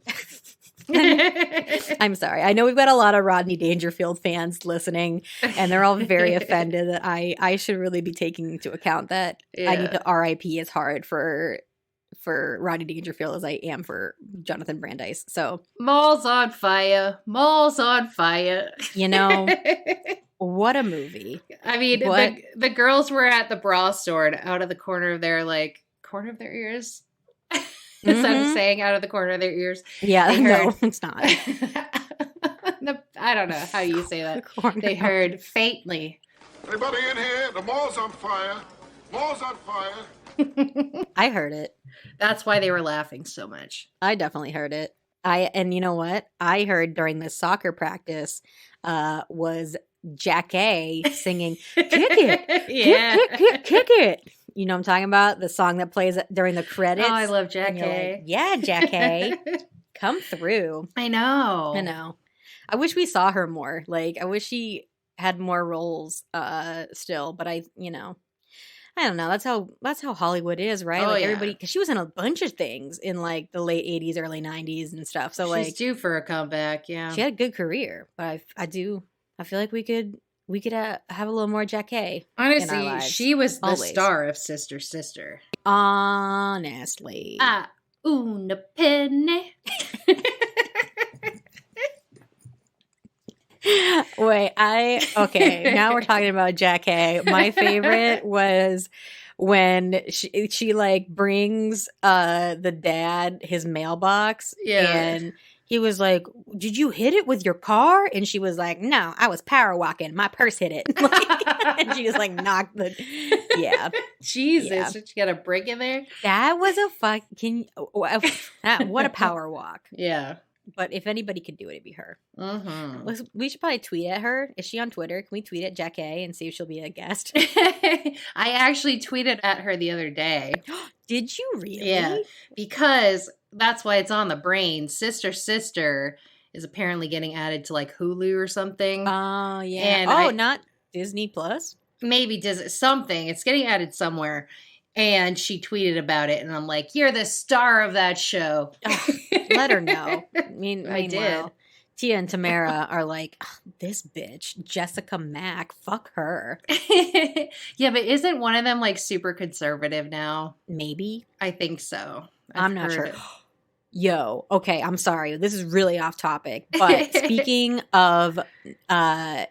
S2: I'm sorry. I know we've got a lot of Rodney Dangerfield fans listening, and they're all very offended that I should really be taking into account that I need to RIP as hard for Rodney Dangerfield as I am for Jonathan Brandis. So
S1: Mall's on fire. Mall's on fire.
S2: You know, what a movie.
S1: I mean, the girls were at the bra store, and out of the corner of their ears. Is that a saying, out of the corner of their ears?
S2: Yeah, no, it's not.
S1: I don't know how you say that. They heard faintly.
S5: Anybody in here? The mall's on fire. Mall's on fire.
S2: I heard it.
S1: That's why they were laughing so much.
S2: I definitely heard it. And you know what? I heard during the soccer practice was Jack A singing, "Kick it, kick it." You know what I'm talking about? The song that plays during the credits.
S1: Oh, I love Jack A.
S2: Like, yeah, Jack A. Come through.
S1: I know.
S2: I wish we saw her more. Like, I wish she had more roles still. But I don't know. That's how Hollywood is, right?
S1: Oh,
S2: like everybody, because she was in a bunch of things in like the late 80s, early 90s and stuff. So
S1: she's due for a comeback. Yeah,
S2: she had a good career. But I feel like we could have a little more Jack A.
S1: Honestly, she was the star of Sister Sister.
S2: Honestly.
S1: Una penne.
S2: Wait, now we're talking about Jack A. My favorite was when she like brings the dad his mailbox and he was like, "Did you hit it with your car?" And she was like, "No, I was power walking. My purse hit it." And she just like knocked the
S1: Jesus, did you got a break in there?
S2: That was what a power walk.
S1: Yeah.
S2: But if anybody could do it, it'd be her.
S1: Mm-hmm.
S2: We should probably tweet at her. Is she on Twitter? Can we tweet at Jack A and see if she'll be a guest?
S1: I actually tweeted at her the other day.
S2: Did you really?
S1: Yeah, because that's why it's on the brain. Sister Sister is apparently getting added to like Hulu or something.
S2: Oh, yeah.
S1: And
S2: not Disney Plus?
S1: Maybe something. It's getting added somewhere. And she tweeted about it, and I'm like, "You're the star of that show."
S2: Let her know. I
S1: did.
S2: Tia and Tamara are like, "This bitch, Jessica Mack, fuck her."
S1: Yeah, but isn't one of them like super conservative now?
S2: Maybe.
S1: I think so.
S2: I'm not sure. Yo, okay, I'm sorry. This is really off topic. But speaking of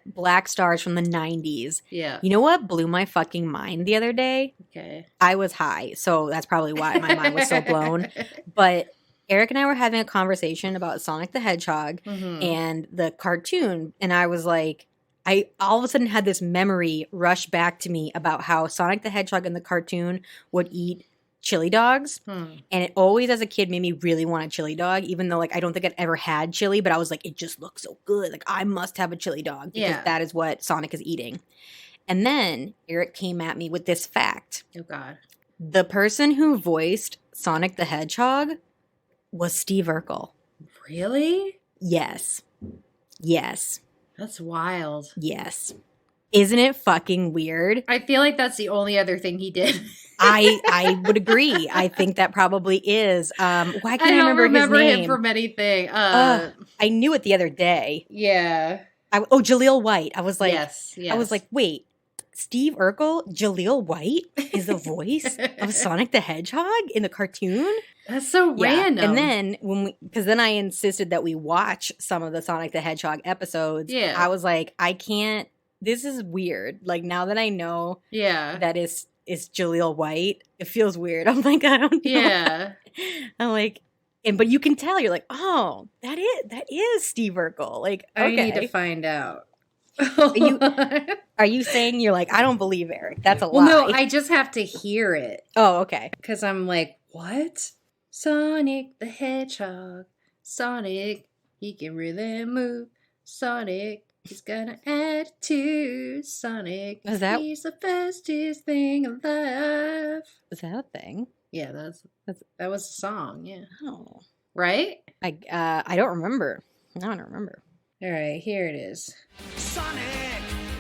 S2: black stars from the 90s,
S1: yeah.
S2: You know what blew my fucking mind the other day?
S1: Okay.
S2: I was high, so that's probably why my mind was so blown. But Eric and I were having a conversation about Sonic the Hedgehog and the cartoon, and I was like, I all of a sudden had this memory rush back to me about how Sonic the Hedgehog in the cartoon would eat chili dogs. And it always, as a kid, made me really want a chili dog, even though, like, I don't think I'd ever had chili, but I was like, it just looks so good. Like, I must have a chili dog because that is what Sonic is eating. And then Eric came at me with this fact.
S1: Oh, God.
S2: The person who voiced Sonic the Hedgehog was Steve Urkel.
S1: Really?
S2: Yes. Yes.
S1: That's wild.
S2: Yes. Isn't it fucking weird?
S1: I feel like that's the only other thing he did.
S2: I would agree. I think that probably is. Why can't I remember his name?
S1: Him from anything.
S2: I knew it the other day.
S1: Yeah.
S2: Jaleel White. I was like,
S1: yes.
S2: I was like, wait, Steve Urkel, Jaleel White is the voice of Sonic the Hedgehog in the cartoon?
S1: That's so random.
S2: And then because then I insisted that we watch some of the Sonic the Hedgehog episodes.
S1: Yeah.
S2: I was like, I can't. This is weird. Like, now that I know that is Jaleel White, it feels weird. I'm like, I don't know.
S1: Yeah.
S2: I'm like, but you can tell, you're like, oh, that is Steve Urkel. Like, okay.
S1: I need to find out.
S2: Are you saying you're like, I don't believe Eric? That's a lie.
S1: Well, no, I just have to hear it.
S2: Oh, okay.
S1: Because I'm like, what? Sonic the Hedgehog. Sonic, he can really move. Sonic, he's got an attitude. Sonic, he's the fastest thing alive.
S2: Is that a thing?
S1: Yeah, that was a song. Yeah.
S2: Oh,
S1: right.
S2: I don't remember. I don't remember.
S1: All right, here it is.
S6: Sonic,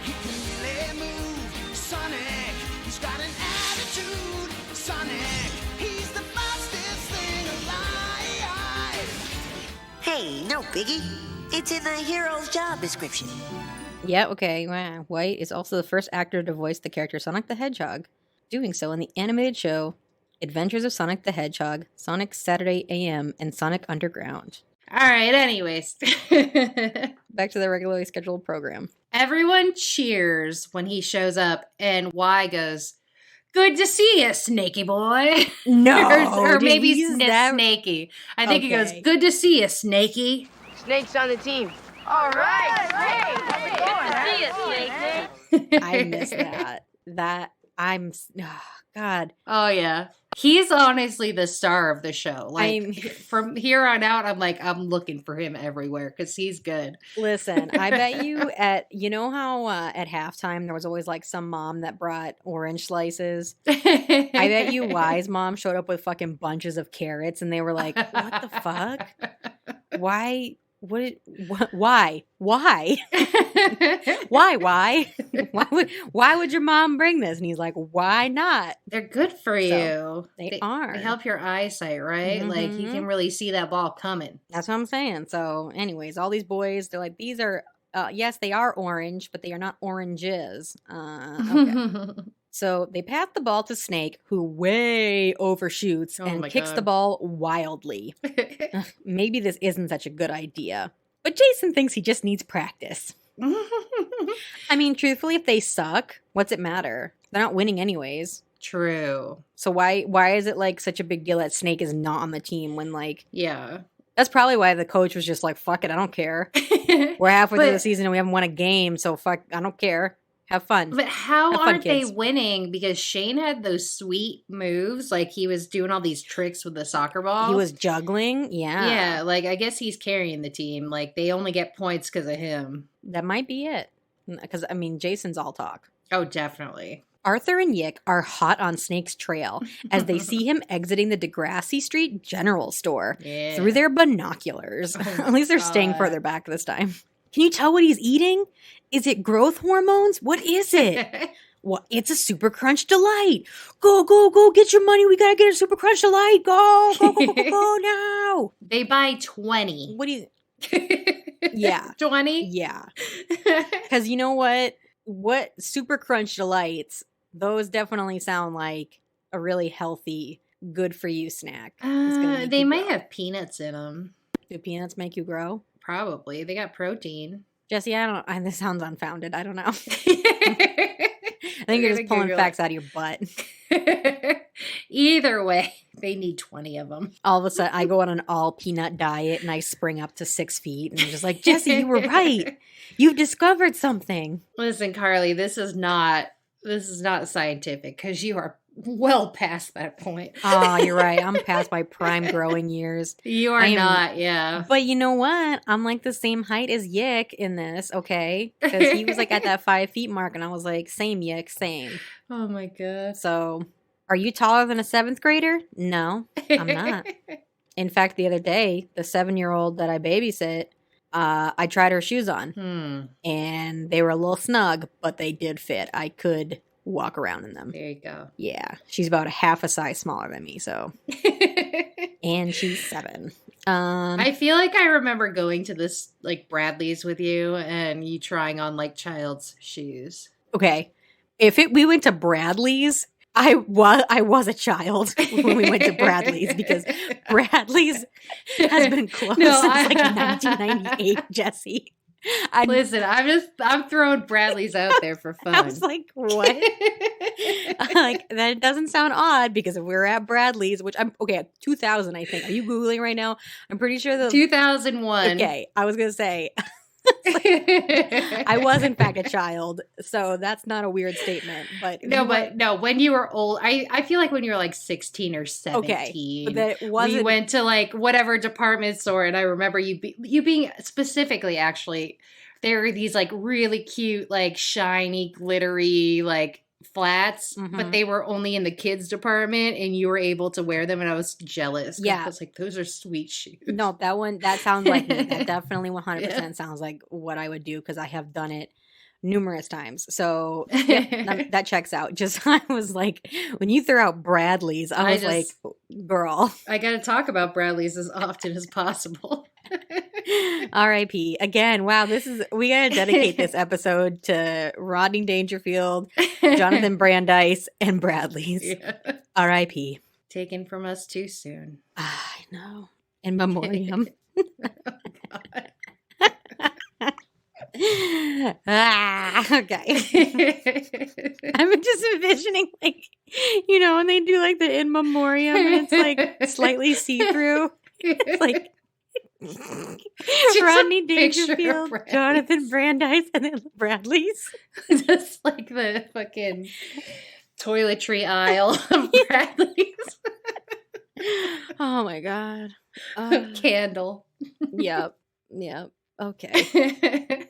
S6: he can really move. Sonic, he's got an attitude. Sonic, he's the fastest thing alive.
S7: Hey, no biggie. It's in the hero's job description.
S2: Yeah, okay. Wow. White is also the first actor to voice the character Sonic the Hedgehog, doing so in the animated show Adventures of Sonic the Hedgehog, Sonic Saturday AM, and Sonic Underground.
S1: All right, anyways.
S2: Back to the regularly scheduled program.
S1: Everyone cheers when he shows up, and Y goes, "Good to see you, Snaky boy."
S2: No.
S1: or maybe Snaky. I think he goes, "Good to see you, Snaky."
S3: Snake's on the team. All right, Snake. Good to see you, Snake.
S2: I miss that. God.
S1: Oh, yeah. He's honestly the star of the show. Like, from here on out, I'm looking for him everywhere because he's good.
S2: Listen, I bet you you know how at halftime there was always like some mom that brought orange slices? I bet you Y's mom showed up with fucking bunches of carrots and they were like, what the fuck? Why? Why? Why? Why would your mom bring this? And he's like, why not?
S1: They're good for you.
S2: They are.
S1: They help your eyesight, right?
S2: Mm-hmm.
S1: Like, you can really see that ball coming.
S2: That's what I'm saying. So anyways, all these boys, they're like, these are, yes, they are orange, but they are not oranges. Okay. So they pass the ball to Snake, who way overshoots and kicks the ball wildly. Maybe this isn't such a good idea. But Jason thinks he just needs practice. I mean, truthfully, if they suck, what's it matter? They're not winning anyways.
S1: True.
S2: So why is it like such a big deal that Snake is not on the team when like...
S1: Yeah.
S2: That's probably why the coach was just like, fuck it, I don't care. We're halfway through the season and we haven't won a game, so fuck, I don't care. Have fun.
S1: But how aren't they winning? Because Shane had those sweet moves. Like, he was doing all these tricks with the soccer ball.
S2: He was juggling. Yeah.
S1: Yeah. Like, I guess he's carrying the team. Like, they only get points because of him.
S2: That might be it. Because, I mean, Jason's all talk.
S1: Oh, definitely.
S2: Arthur and Yick are hot on Snake's trail as they see him exiting the Degrassi Street general store through their binoculars. At least they're staying further back this time. Can you tell what he's eating? Is it growth hormones? What is it? Well, it's a Super Crunch Delight. Go, go, go, get your money. We got to get a Super Crunch Delight. Go, go, go, go, go now.
S1: They buy 20.
S2: What do you... Yeah.
S1: 20?
S2: Yeah. Because you know what? What Super Crunch Delights, those definitely sound like a really healthy, good for you snack.
S1: They might have peanuts in them.
S2: Do peanuts make you grow?
S1: Probably. They got protein.
S2: Jesse, this sounds unfounded. I don't know. I think you're just pulling facts out of your butt.
S1: Either way, they need 20 of them.
S2: All of a sudden, I go on an all peanut diet and I spring up to 6 feet. And I'm just like, Jesse, you were right. You've discovered something.
S1: Listen, Carly, this is not scientific because you are well past that point.
S2: Oh, you're right. I'm past my prime growing years.
S1: You are not, yeah.
S2: But you know what? I'm like the same height as Yick in this, okay? Because he was like at that 5 feet mark, and I was like, same Yick, same.
S1: Oh my God.
S2: So, are you taller than a 7th grader? No, I'm not. In fact, the other day, the 7-year-old that I babysit, I tried her shoes on, and they were a little snug, but they did fit. I could walk around in them.
S1: There you go.
S2: Yeah, she's about a half a size smaller than me, so. And she's 7.
S1: I feel like I remember going to this like Bradley's with you and you trying on like child's shoes.
S2: Okay, if we went to Bradley's, I was a child when we went to Bradley's, because Bradley's has been closed since like 1998, Jesse.
S1: Listen, I'm throwing Bradley's out there for fun.
S2: I was like, what? Like, that doesn't sound odd, because if we were at Bradley's, which I'm, okay, 2000, I think. Are you Googling right now? I'm pretty sure
S1: 2001.
S2: Okay, I was going to say, I was in fact a child, so that's not a weird statement. But
S1: no, when you were old, I feel like when you were like 16 or 17,
S2: okay, but that wasn't.
S1: We went to like whatever department store, and I remember you being specifically, actually, there were these like really cute, like shiny, glittery, like flats, but they were only in the kids department, and you were able to wear them, and I was jealous.
S2: Yeah,
S1: I was like, those are sweet shoes.
S2: No, that sounds like me. That definitely 100% sounds like what I would do, because I have done it numerous times. So that checks out. Just, I was like, when you throw out Bradley's, I was like, girl,
S1: I got to talk about Bradley's as often as possible.
S2: R.I.P. Again. Wow, we gotta dedicate this episode to Rodney Dangerfield, Jonathan Brandeis, and Bradley's. Yeah. R.I.P.
S1: Taken from us too soon.
S2: I know. In memoriam. Okay. I'm just envisioning, like, when they do like the in memoriam, and it's like slightly see-through. It's like Rodney Dangerfield, Jonathan Brandeis, and then Bradley's.
S1: Just like the fucking toiletry aisle of Bradley's.
S2: Oh my God.
S1: Candle.
S2: Yep. Okay.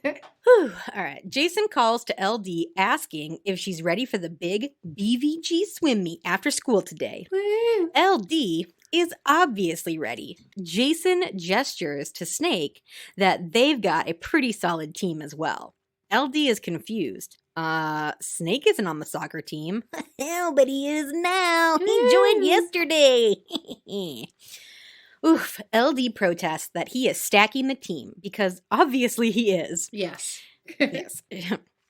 S2: All right. Jason calls to LD asking if she's ready for the big BVG swim meet after school today.
S1: Woo.
S2: LD is obviously ready. Jason gestures to Snake that they've got a pretty solid team as well. LD is confused. Snake isn't on the soccer team. Oh, but he is now. He joined yesterday. Oof. LD protests that he is stacking the team, because obviously he is.
S1: Yes.
S2: Yes.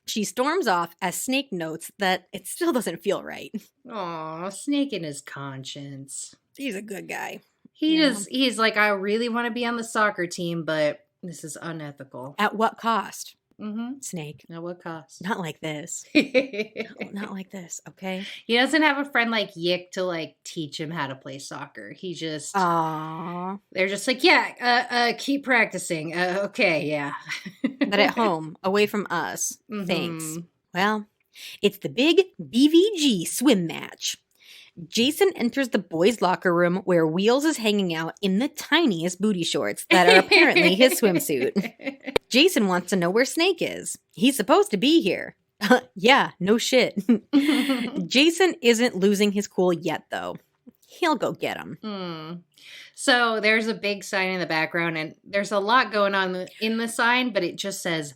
S2: She storms off as Snake notes that it still doesn't feel right.
S1: Aw, Snake in his conscience.
S2: He's a good guy.
S1: He's like, I really want to be on the soccer team, but this is unethical.
S2: At what cost?
S1: Mm-hmm.
S2: Snake.
S1: At what cost?
S2: Not like this. No, not like this, okay?
S1: He doesn't have a friend like Yick to like teach him how to play soccer. He just...
S2: Aww.
S1: They're just like, yeah, keep practicing. Okay, yeah.
S2: But at home, away from us. Thanks. Well, it's the big BVG swim match. Jason enters the boys' locker room where Wheels is hanging out in the tiniest booty shorts that are apparently his swimsuit. Jason wants to know where Snake is. He's supposed to be here. Yeah, no shit. Jason isn't losing his cool yet, though. He'll go get him.
S1: So there's a big sign in the background, and there's a lot going on in the sign, but it just says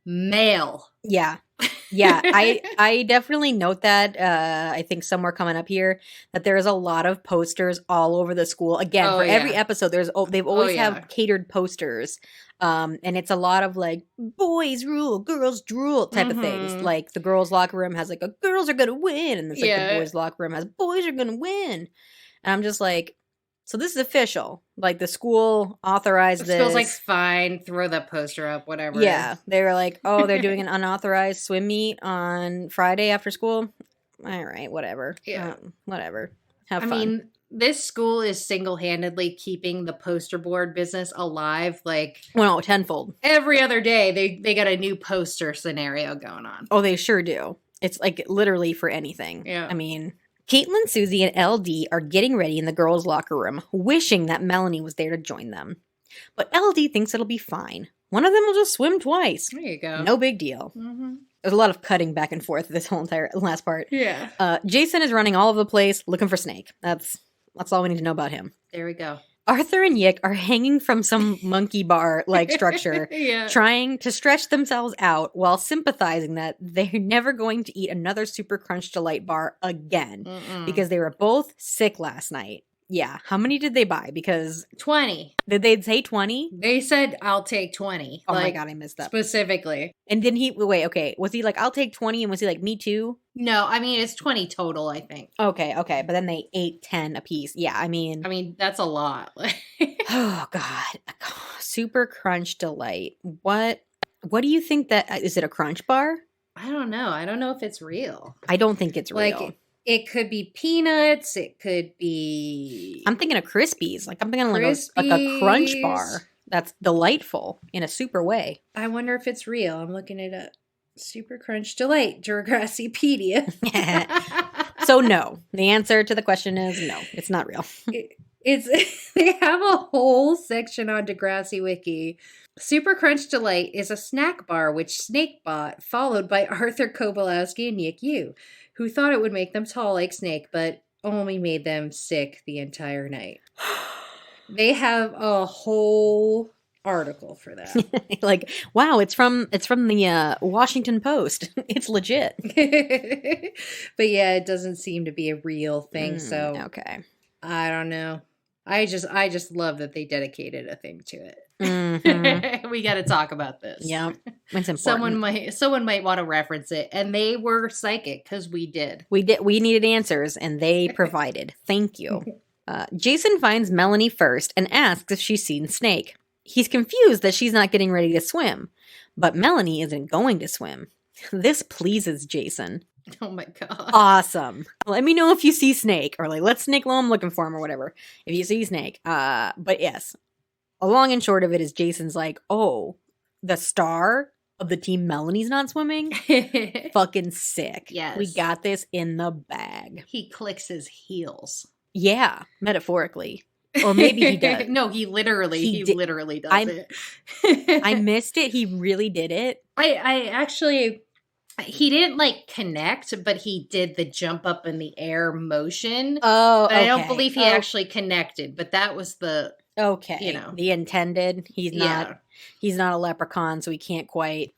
S1: male.
S2: Yeah. Yeah, I definitely note that. I think somewhere coming up here that there's a lot of posters all over the school. Again, every episode, they've always have catered posters, and it's a lot of like boys rule, girls drool type of things. Like the girls' locker room has like a girls are gonna win, and it's like the boys' locker room has boys are gonna win, and I'm just like, so this is official. Like the school authorized this.
S1: Feels like fine. Throw that poster up, whatever.
S2: Yeah. They were like, oh, they're doing an unauthorized swim meet on Friday after school. All right, whatever.
S1: Yeah.
S2: Whatever. Have fun.
S1: I mean, this school is single-handedly keeping the poster board business alive. Like,
S2: well, tenfold.
S1: Every other day, they got a new poster scenario going on.
S2: Oh, they sure do. It's like literally for anything.
S1: Yeah.
S2: I mean, Caitlin, Susie, and LD are getting ready in the girls' locker room, wishing that Melanie was there to join them. But LD thinks it'll be fine. One of them will just swim twice.
S1: There you go.
S2: No big deal.
S1: Mm-hmm.
S2: There's a lot of cutting back and forth this whole entire last part.
S1: Yeah.
S2: Jason is running all over the place looking for Snake. That's all we need to know about him.
S1: There we go.
S2: Arthur and Yick are hanging from some monkey bar-like structure, trying to stretch themselves out while sympathizing that they're never going to eat another Super Crunch Delight bar again because they were both sick last night. Yeah. How many did they buy? Because
S1: 20.
S2: Did they say 20?
S1: They said, I'll take 20.
S2: Oh my God, I missed that.
S1: Specifically.
S2: And didn't he, wait, okay. Was he like, I'll take 20? And was he like, me too?
S1: No, I mean, it's 20 total, I think.
S2: Okay. But then they ate 10 apiece. Yeah, I mean,
S1: that's a lot.
S2: Oh God. Super Crunch Delight. What do you think that, is it a crunch bar?
S1: I don't know. I don't know if it's real.
S2: I don't think it's real.
S1: Like, it could be peanuts. It could be...
S2: I'm thinking of Crispies. Like, I'm thinking like a crunch bar. That's delightful in a super way.
S1: I wonder if it's real. I'm looking it up. Super Crunch Delight, Degrassipedia.
S2: So no. The answer to the question is no. It's not real.
S1: They have a whole section on Degrassi Wiki. Super Crunch Delight is a snack bar which Snake bought, followed by Arthur Kobolowski and Nick Yu, who thought it would make them tall like Snake, but only made them sick the entire night. They have a whole article for that.
S2: Like, wow, it's from the Washington Post. It's legit.
S1: But yeah, it doesn't seem to be a real thing, so
S2: okay.
S1: I don't know. I just love that they dedicated a thing to it.
S2: Mm-hmm.
S1: We got to talk about this.
S2: Yeah, it's important.
S1: Someone might want to reference it, and they were psychic because we did.
S2: We needed answers, and they provided. Thank you. Jason finds Melanie first and asks if she's seen Snake. He's confused that she's not getting ready to swim, but Melanie isn't going to swim. This pleases Jason.
S1: Oh my God.
S2: Awesome. Let me know if you see Snake, or like, let Snake know I'm looking for him, or whatever. If you see Snake. But yes, a long and short of it is Jason's like, oh, the star of the team Melanie's not swimming? Fucking sick.
S1: Yes.
S2: We got this in the bag.
S1: He clicks his heels.
S2: Yeah, metaphorically. Or maybe he does.
S1: No, he literally does it.
S2: I missed it. He really did it.
S1: I actually... He didn't like connect, but he did the jump up in the air motion.
S2: Oh,
S1: but I don't believe he actually connected, but that was the
S2: the intended. He's not a leprechaun, so he can't quite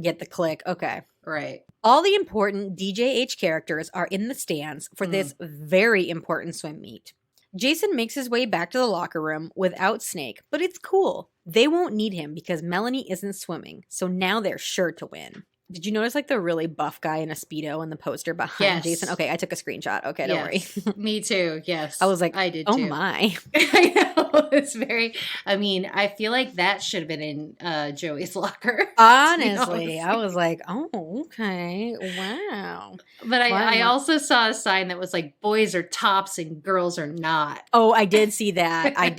S2: get the click. Okay.
S1: Right.
S2: All the important DJH characters are in the stands for this very important swim meet. Jason makes his way back to the locker room without Snake, but it's cool. They won't need him because Melanie isn't swimming, so now they're sure to win. Did you notice like the really buff guy in a Speedo in the poster behind Jason? Okay, I took a screenshot. Okay, don't worry.
S1: Me too, yes.
S2: I was like,
S1: I did
S2: oh
S1: too.
S2: my.
S1: I know, it's very, I mean, I feel like that should have been in Joey's locker.
S2: Honestly, I was like, oh, okay, wow.
S1: But I also saw a sign that was like, boys are tops and girls are not.
S2: Oh, I did see that. I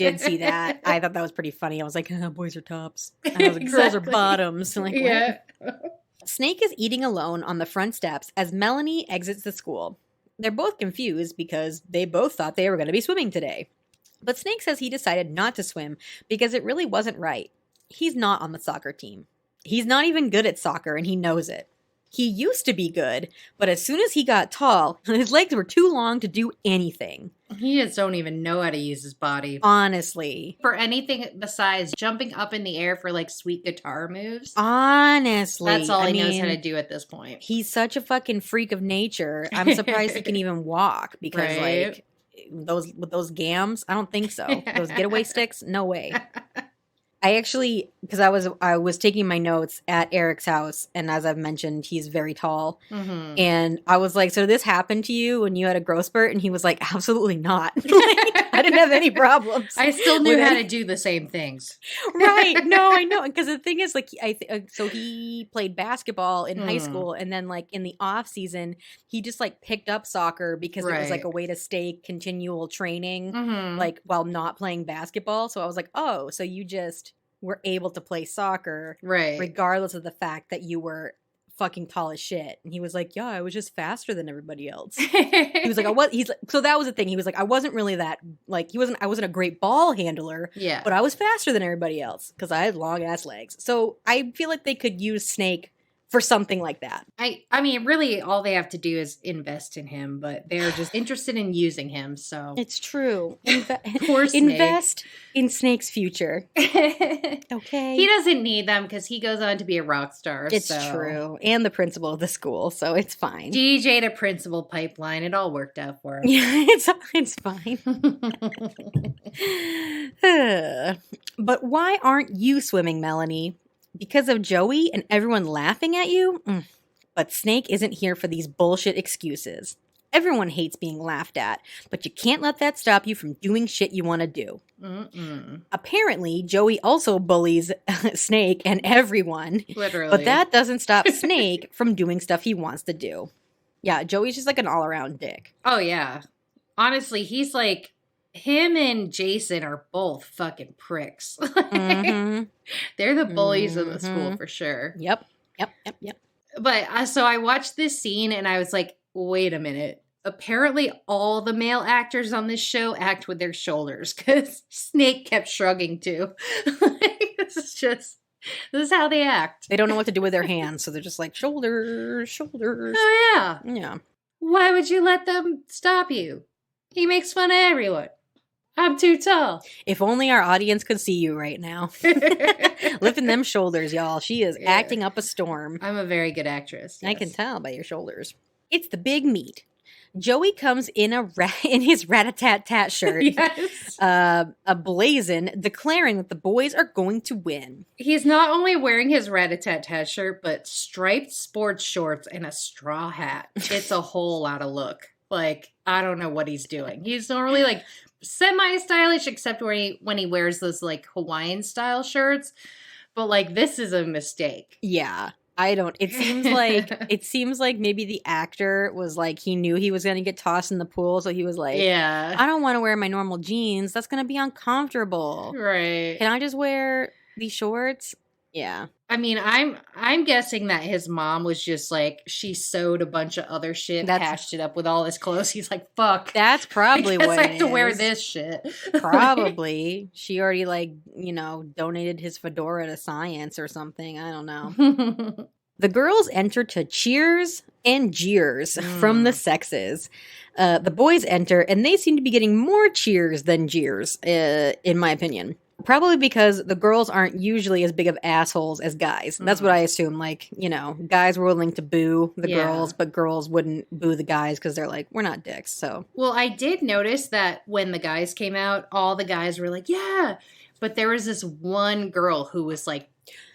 S2: thought that was pretty funny. I was like, boys are tops. And I was like, girls are bottoms. I'm like,
S1: yeah.
S2: Snake is eating alone on the front steps as Melanie exits the school. They're both confused because they both thought they were going to be swimming today. But Snake says he decided not to swim because it really wasn't right. He's not on the soccer team. He's not even good at soccer, and he knows it. He used to be good, but as soon as he got tall, his legs were too long to do anything.
S1: He just don't even know how to use his body.
S2: Honestly.
S1: For anything besides jumping up in the air for like sweet guitar moves.
S2: Honestly.
S1: That's all he knows how to do at this point.
S2: He's such a fucking freak of nature. I'm surprised he can even walk because like those gams, I don't think so. Those getaway sticks, no way. I actually, because I was taking my notes at Eric's house, and as I've mentioned, he's very tall. Mm-hmm. And I was like, so did this happen to you when you had a growth spurt? And he was like, absolutely not. I didn't have any problems.
S1: I still knew how to do the same things.
S2: Right. No, I know. Because the thing is, like, so he played basketball in high school, and then like in the off season, he just like picked up soccer because it was like a way to stay continual training, like while not playing basketball. So I was like, oh, so you just were able to play soccer regardless of the fact that you were fucking tall as shit. And he was like, yeah, I was just faster than everybody else. He was like, so that was the thing. He was like, I wasn't really that, like, I wasn't a great ball handler.
S1: Yeah.
S2: But I was faster than everybody else because I had long ass legs. So I feel like they could use Snake for something like that.
S1: I mean, really, all they have to do is invest in him, but they're just interested in using him, so.
S2: It's true.
S1: Poor Snake.
S2: Invest in Snake's future. Okay.
S1: He doesn't need them because he goes on to be a rock star.
S2: It's true. And the principal of the school, so it's fine.
S1: DJ to principal pipeline. It all worked out for him.
S2: Yeah, it's fine. But why aren't you swimming, Melanie? Because of Joey and everyone laughing at you? But Snake isn't here for these bullshit excuses. Everyone hates being laughed at, but you can't let that stop you from doing shit you want to do. Apparently, Joey also bullies Snake and everyone. Literally. But that doesn't stop Snake from doing stuff he wants to do. Yeah, Joey's just like an all-around dick.
S1: Oh, yeah. Honestly, he's like... Him and Jason are both fucking pricks. They're the bullies of the school for sure.
S2: Yep.
S1: But so I watched this scene and I was like, wait a minute. Apparently all the male actors on this show act with their shoulders because Snake kept shrugging too. This is how they act.
S2: They don't know what to do with their hands, so they're just like, shoulders.
S1: Oh, yeah.
S2: Yeah.
S1: Why would you let them stop you? He makes fun of everyone. I'm too tall.
S2: If only our audience could see you right now. Lifting them shoulders, y'all. She is acting up a storm.
S1: I'm a very good actress.
S2: Yes. I can tell by your shoulders. It's the big meet. Joey comes in in his rat-a-tat-tat shirt, yes. Ablazing, declaring that the boys are going to win.
S1: He's not only wearing his rat-a-tat-tat shirt, but striped sports shorts and a straw hat. It's a whole lot of look. Like, I don't know what he's doing. He's normally like semi-stylish, except when he wears those like Hawaiian-style shirts. But like, this is a mistake.
S2: Yeah. It seems like maybe the actor was like, he knew he was going to get tossed in the pool. So he was like, yeah, I don't want to wear my normal jeans. That's going to be uncomfortable.
S1: Right.
S2: Can I just wear these shorts? Yeah.
S1: I mean, I'm guessing that his mom was just like, she sewed a bunch of other shit, patched it up with all his clothes. He's like, fuck.
S2: That's probably what
S1: I have to wear this shit.
S2: Probably. She already donated his fedora to science or something. I don't know. The girls enter to cheers and jeers from the sexes. The boys enter and they seem to be getting more cheers than jeers, in my opinion. Probably because the girls aren't usually as big of assholes as guys. That's what I assume. Like, guys were willing to boo the girls, but girls wouldn't boo the guys because they're like, we're not dicks, so.
S1: Well, I did notice that when the guys came out, all the guys were like, yeah. But there was this one girl who was like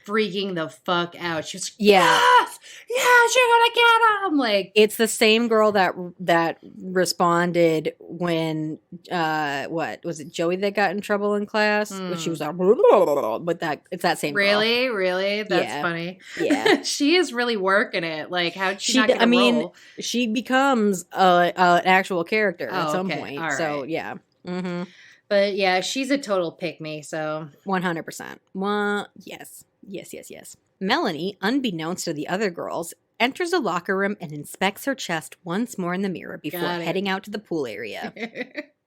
S1: freaking the fuck out. She was like, yes, you're gonna get him. Like, it's
S2: the same girl that responded when what was it, Joey that got in trouble in class? When she was like, but it's that same girl.
S1: Really? That's funny.
S2: Yeah.
S1: She is really working it. Like, how'd she not get a role?
S2: She becomes an actual character at some point. Right. So yeah. Mm-hmm.
S1: But yeah, she's a total pick-me, so
S2: 100%. Yes. Melanie, unbeknownst to the other girls, enters the locker room and inspects her chest once more in the mirror before heading out to the pool area.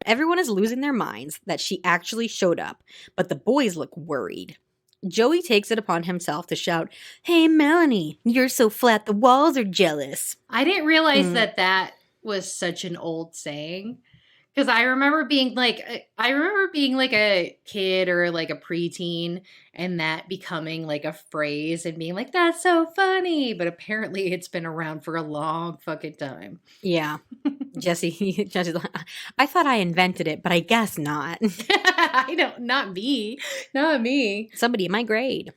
S2: Everyone is losing their minds that she actually showed up, but the boys look worried. Joey takes it upon himself to shout, "Hey, Melanie, you're so flat the walls are jealous."
S1: I didn't realize that was such an old saying. Because I remember being like a kid or like a preteen and that becoming like a phrase and being like, that's so funny. But apparently it's been around for a long fucking time.
S2: Yeah. Jesse's like, I thought I invented it, but I guess not.
S1: Not me.
S2: Somebody in my grade.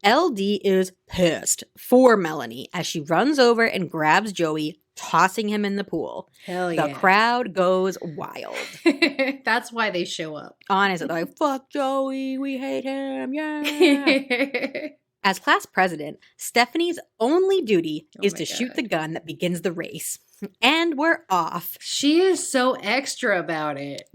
S2: LD is pissed for Melanie as she runs over and grabs Joey, tossing him in the pool.
S1: Hell yeah.
S2: The crowd goes wild.
S1: That's why they show up.
S2: Honestly, they're like, fuck Joey, we hate him, yeah. As class president, Stephanie's only duty is to shoot the gun that begins the race. And we're off.
S1: She is so extra about it.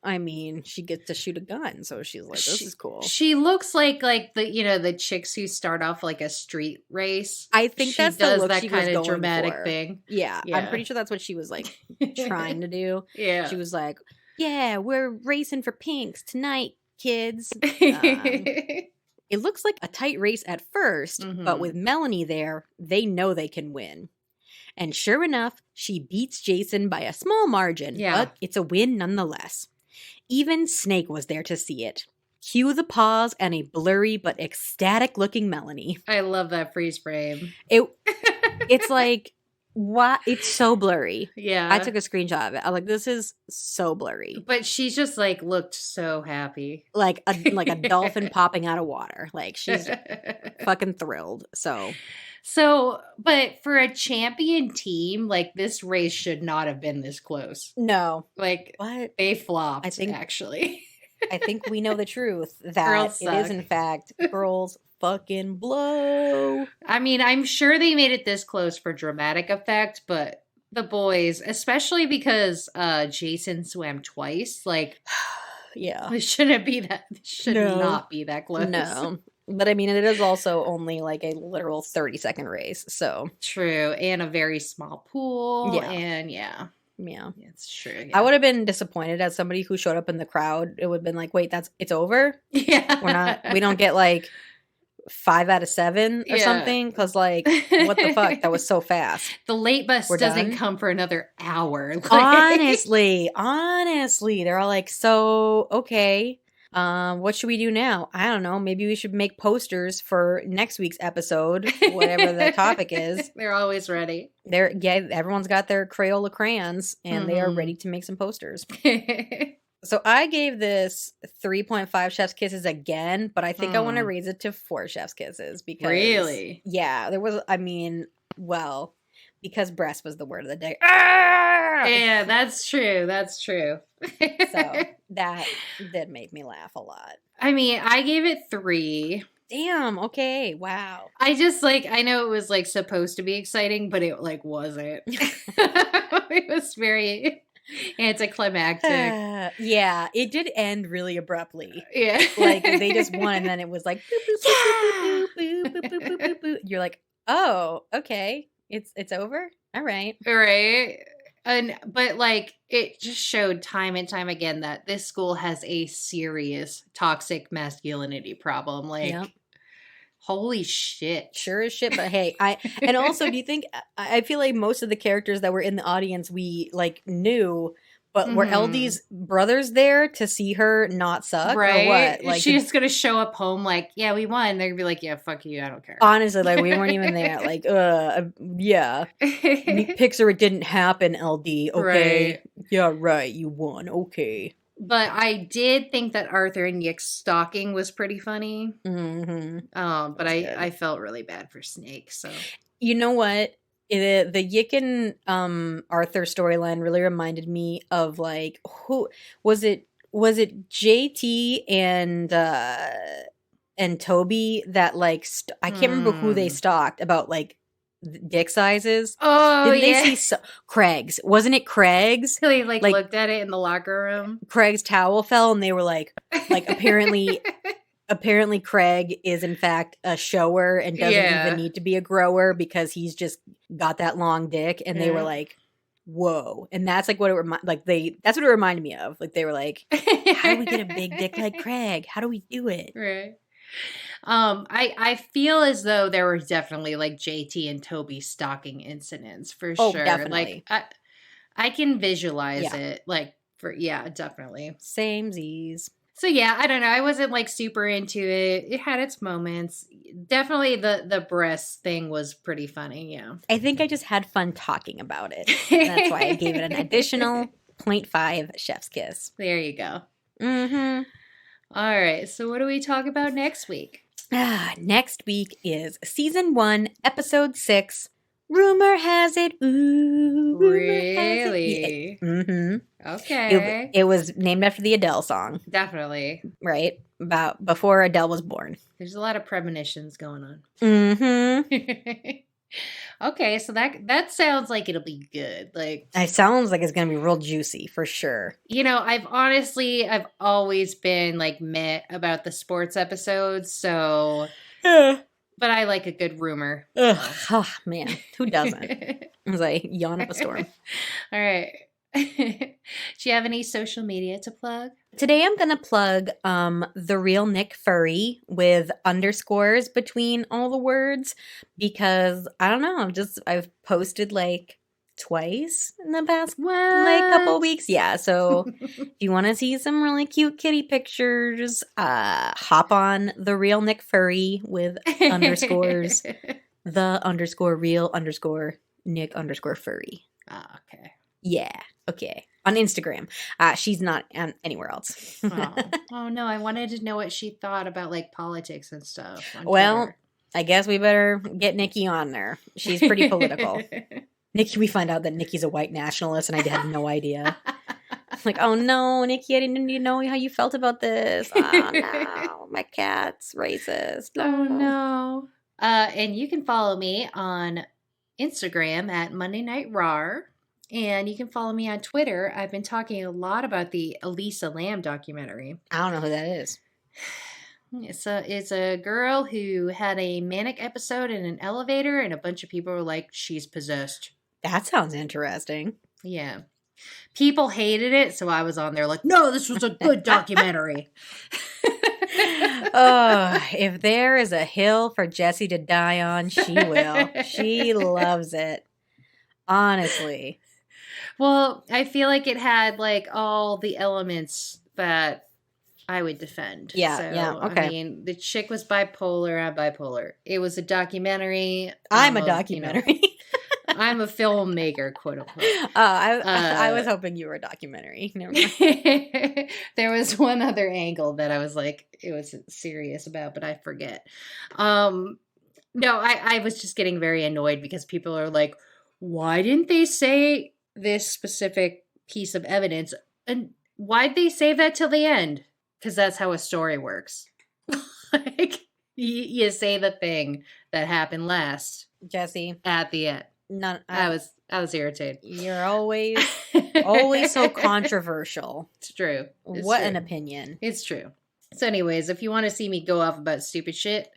S2: I mean, she gets to shoot a gun, so she's like, this is cool.
S1: She looks like the the chicks who start off like a street race.
S2: I think
S1: she
S2: that's
S1: does
S2: the look
S1: that
S2: she
S1: kind
S2: was
S1: of
S2: going
S1: dramatic
S2: for.
S1: thing.
S2: Yeah, I'm pretty sure that's what she was like trying to do.
S1: Yeah,
S2: she was like, "Yeah, we're racing for pinks tonight, kids." It looks like a tight race at 1st, but with Melanie there, they know they can win. And sure enough, she beats Jason by a small margin, but it's a win nonetheless. Even Snake was there to see it. Cue the pause and a blurry but ecstatic-looking Melanie.
S1: I love that freeze frame.
S2: It's like, what? It's so blurry.
S1: Yeah.
S2: I took a screenshot of it. I'm like, this is so blurry.
S1: But she's just like looked so happy.
S2: Like a dolphin popping out of water. Like she's fucking thrilled. So,
S1: but for a champion team, like this race should not have been this close.
S2: No.
S1: Like
S2: what?
S1: They flopped, actually.
S2: I think we know the truth that it is in fact girls fucking blow.
S1: I mean, I'm sure they made it this close for dramatic effect, but the boys, especially because Jason swam twice, like
S2: yeah.
S1: It shouldn't be that not be that close.
S2: No. But I mean, it is also only like a literal 30-second race, so.
S1: True, and a very small pool, and
S2: Yeah.
S1: It's true. Yeah.
S2: I would have been disappointed as somebody who showed up in the crowd. It would have been like, wait, it's over?
S1: Yeah.
S2: We don't get like 5 out of 7 or something? Because like, what the fuck? That was so fast.
S1: The late bus doesn't come for another hour. Like.
S2: Honestly, they're all like, so, okay. What should we do now? I don't know. Maybe we should make posters for next week's episode, whatever the topic is.
S1: They're always ready.
S2: Everyone's got their Crayola crayons and they are ready to make some posters. So I gave this 3.5 chef's kisses again, but I think I want to raise it to 4 chef's kisses because
S1: really,
S2: there was. I mean, well, because breast was the word of the day.
S1: Yeah, that's true. That's true.
S2: So that did make me laugh a lot.
S1: I mean, I gave it 3.
S2: Damn. Okay. Wow.
S1: I just I know it was supposed to be exciting, but it wasn't. It was very anticlimactic.
S2: Yeah, it did end really abruptly.
S1: Yeah.
S2: They just won and then it was like boop, boop, boop, boop, boop, boop, boop, boop, boop. You're like, oh, okay. It's over? All right.
S1: Right. But it just showed time and time again that this school has a serious toxic masculinity problem. Holy shit.
S2: Sure as shit, but hey, and also do you think I feel like most of the characters that were in the audience we knew, but were LD's brothers there to see her not suck?
S1: Right.
S2: Or what?
S1: She's gonna show up home yeah, we won. They're gonna be like, yeah, fuck you, I don't care.
S2: Honestly, we weren't even there. Yeah. Picture it didn't happen, LD. Okay. Right. Yeah, right. You won. Okay.
S1: But I did think that Arthur and Yick's stalking was pretty funny.
S2: Mm-hmm.
S1: But I felt really bad for Snake. So
S2: you know what? The Yick and Arthur storyline really reminded me of who was it? Was it JT and Toby that I can't remember who they stalked about dick sizes.
S1: Oh,
S2: didn't they see Craig's? Wasn't it Craig's?
S1: They looked at it in the locker room.
S2: Craig's towel fell, and they were apparently Craig is in fact a shower and doesn't even need to be a grower because he's just got that long dick. And they were like, "Whoa!" And that's what it that's what it reminded me of. They were like, "How do we get a big dick like Craig? How do we do it?"
S1: Right. I feel as though there were definitely JT and Toby stalking incidents for sure.
S2: Definitely.
S1: I can visualize it. Definitely.
S2: Same Z's.
S1: So yeah, I don't know. I wasn't super into it. It had its moments. Definitely the breast thing was pretty funny, yeah.
S2: I think I just had fun talking about it. That's why I gave it an additional 0.5 chef's kiss.
S1: There you go.
S2: Mm-hmm.
S1: All right, so what do we talk about next week?
S2: Next week is Season 1, Episode 6, Rumor Has It. Ooh,
S1: really?
S2: Mm-hmm.
S1: Okay.
S2: It was named after the Adele song.
S1: Definitely.
S2: Right? About before Adele was born.
S1: There's a lot of premonitions going on.
S2: Mm-hmm.
S1: Okay, so that sounds like it'll be good. Like,
S2: it sounds like it's gonna be real juicy for sure.
S1: I've always been like meh about the sports episodes, so but I like a good rumor.
S2: Ugh. Oh man, who doesn't? It was like yawn up a storm.
S1: All right. Do you have any social media to plug?
S2: Today I'm gonna plug The Real Nick Furry with underscores between all the words because I don't know, I've posted like twice in the past like couple weeks. Yeah, so if you want to see some really cute kitty pictures, hop on The Real Nick Furry with underscores, the underscore real underscore Nick underscore furry.
S1: Ah, okay.
S2: Yeah. Okay. On Instagram. She's not anywhere else.
S1: Oh no, I wanted to know what she thought about like politics and stuff.
S2: Well,
S1: Twitter.
S2: I guess we better get Nikki on there. She's pretty political. Nikki, we find out that Nikki's a white nationalist and I had no idea. Like, oh no, Nikki, I didn't even know how you felt about this. Oh no, my cat's racist.
S1: Oh no. And you can follow me on Instagram at Monday Night Raw. And you can follow me on Twitter. I've been talking a lot about the Elisa Lam documentary.
S2: I don't know who that is.
S1: It's a girl who had a manic episode in an elevator, and a bunch of people were like, she's possessed.
S2: That sounds interesting.
S1: Yeah. People hated it, so I was on there like, no, this was a good documentary.
S2: Oh, if there is a hill for Jessie to die on, she will. She loves it. Honestly.
S1: Well, I feel like it had like all the elements that I would defend.
S2: Yeah,
S1: so,
S2: yeah, okay.
S1: I mean, the chick was bipolar. I'm bipolar. It was a documentary.
S2: I'm a documentary.
S1: I'm a filmmaker, quote unquote.
S2: I was hoping you were a documentary. Never mind.
S1: There was one other angle that I was like, it was serious about, but I forget. No, I was just getting very annoyed because people are like, why didn't they say this specific piece of evidence? And why'd they save that till the end? Because that's how a story works. Like, you say the thing that happened last.
S2: Jessie.
S1: At the end. I was irritated.
S2: You're always so controversial.
S1: It's true.
S2: What an opinion.
S1: It's true. So anyways, if you want to see me go off about stupid shit,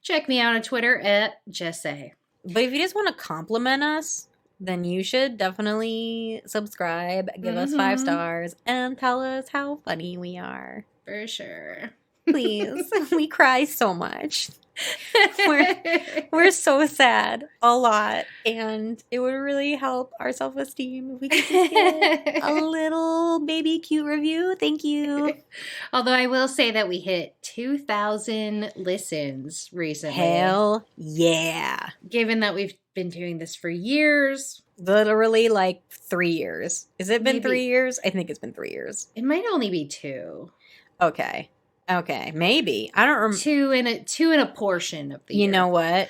S1: check me out on Twitter at Jesse.
S2: But if you just want to compliment us, then you should definitely subscribe, give us 5 stars, and tell us how funny we are.
S1: For sure.
S2: Please. We cry so much. We're so sad a lot, and it would really help our self-esteem if we could just get a little baby cute review. Thank you.
S1: Although I will say that we hit 2,000 listens recently.
S2: Hell yeah.
S1: Given that we've been doing this for years.
S2: Literally like 3 years. Has it been 3 years? I think it's been 3 years.
S1: It might only be 2.
S2: Okay, maybe. I don't remember.
S1: Two in a portion of the year.
S2: You know what?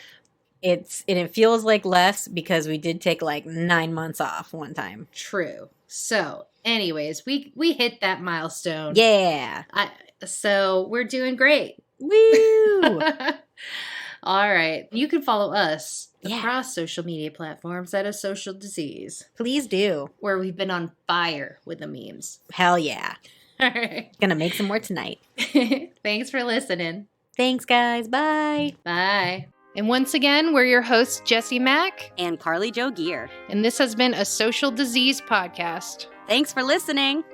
S2: It feels like less because we did take like 9 months off one time.
S1: True. So, anyways, we hit that milestone.
S2: Yeah.
S1: So we're doing great.
S2: Woo!
S1: All right. You can follow us across social media platforms at A Social Disease.
S2: Please do.
S1: Where we've been on fire with the memes.
S2: Hell yeah.
S1: All right.
S2: Gonna make some more tonight.
S1: Thanks for listening.
S2: Thanks, guys. Bye.
S1: Bye. And once again, we're your hosts, Jesse Mack
S8: and Carly Jo Gear.
S1: And this has been A Social Disease Podcast.
S8: Thanks for listening.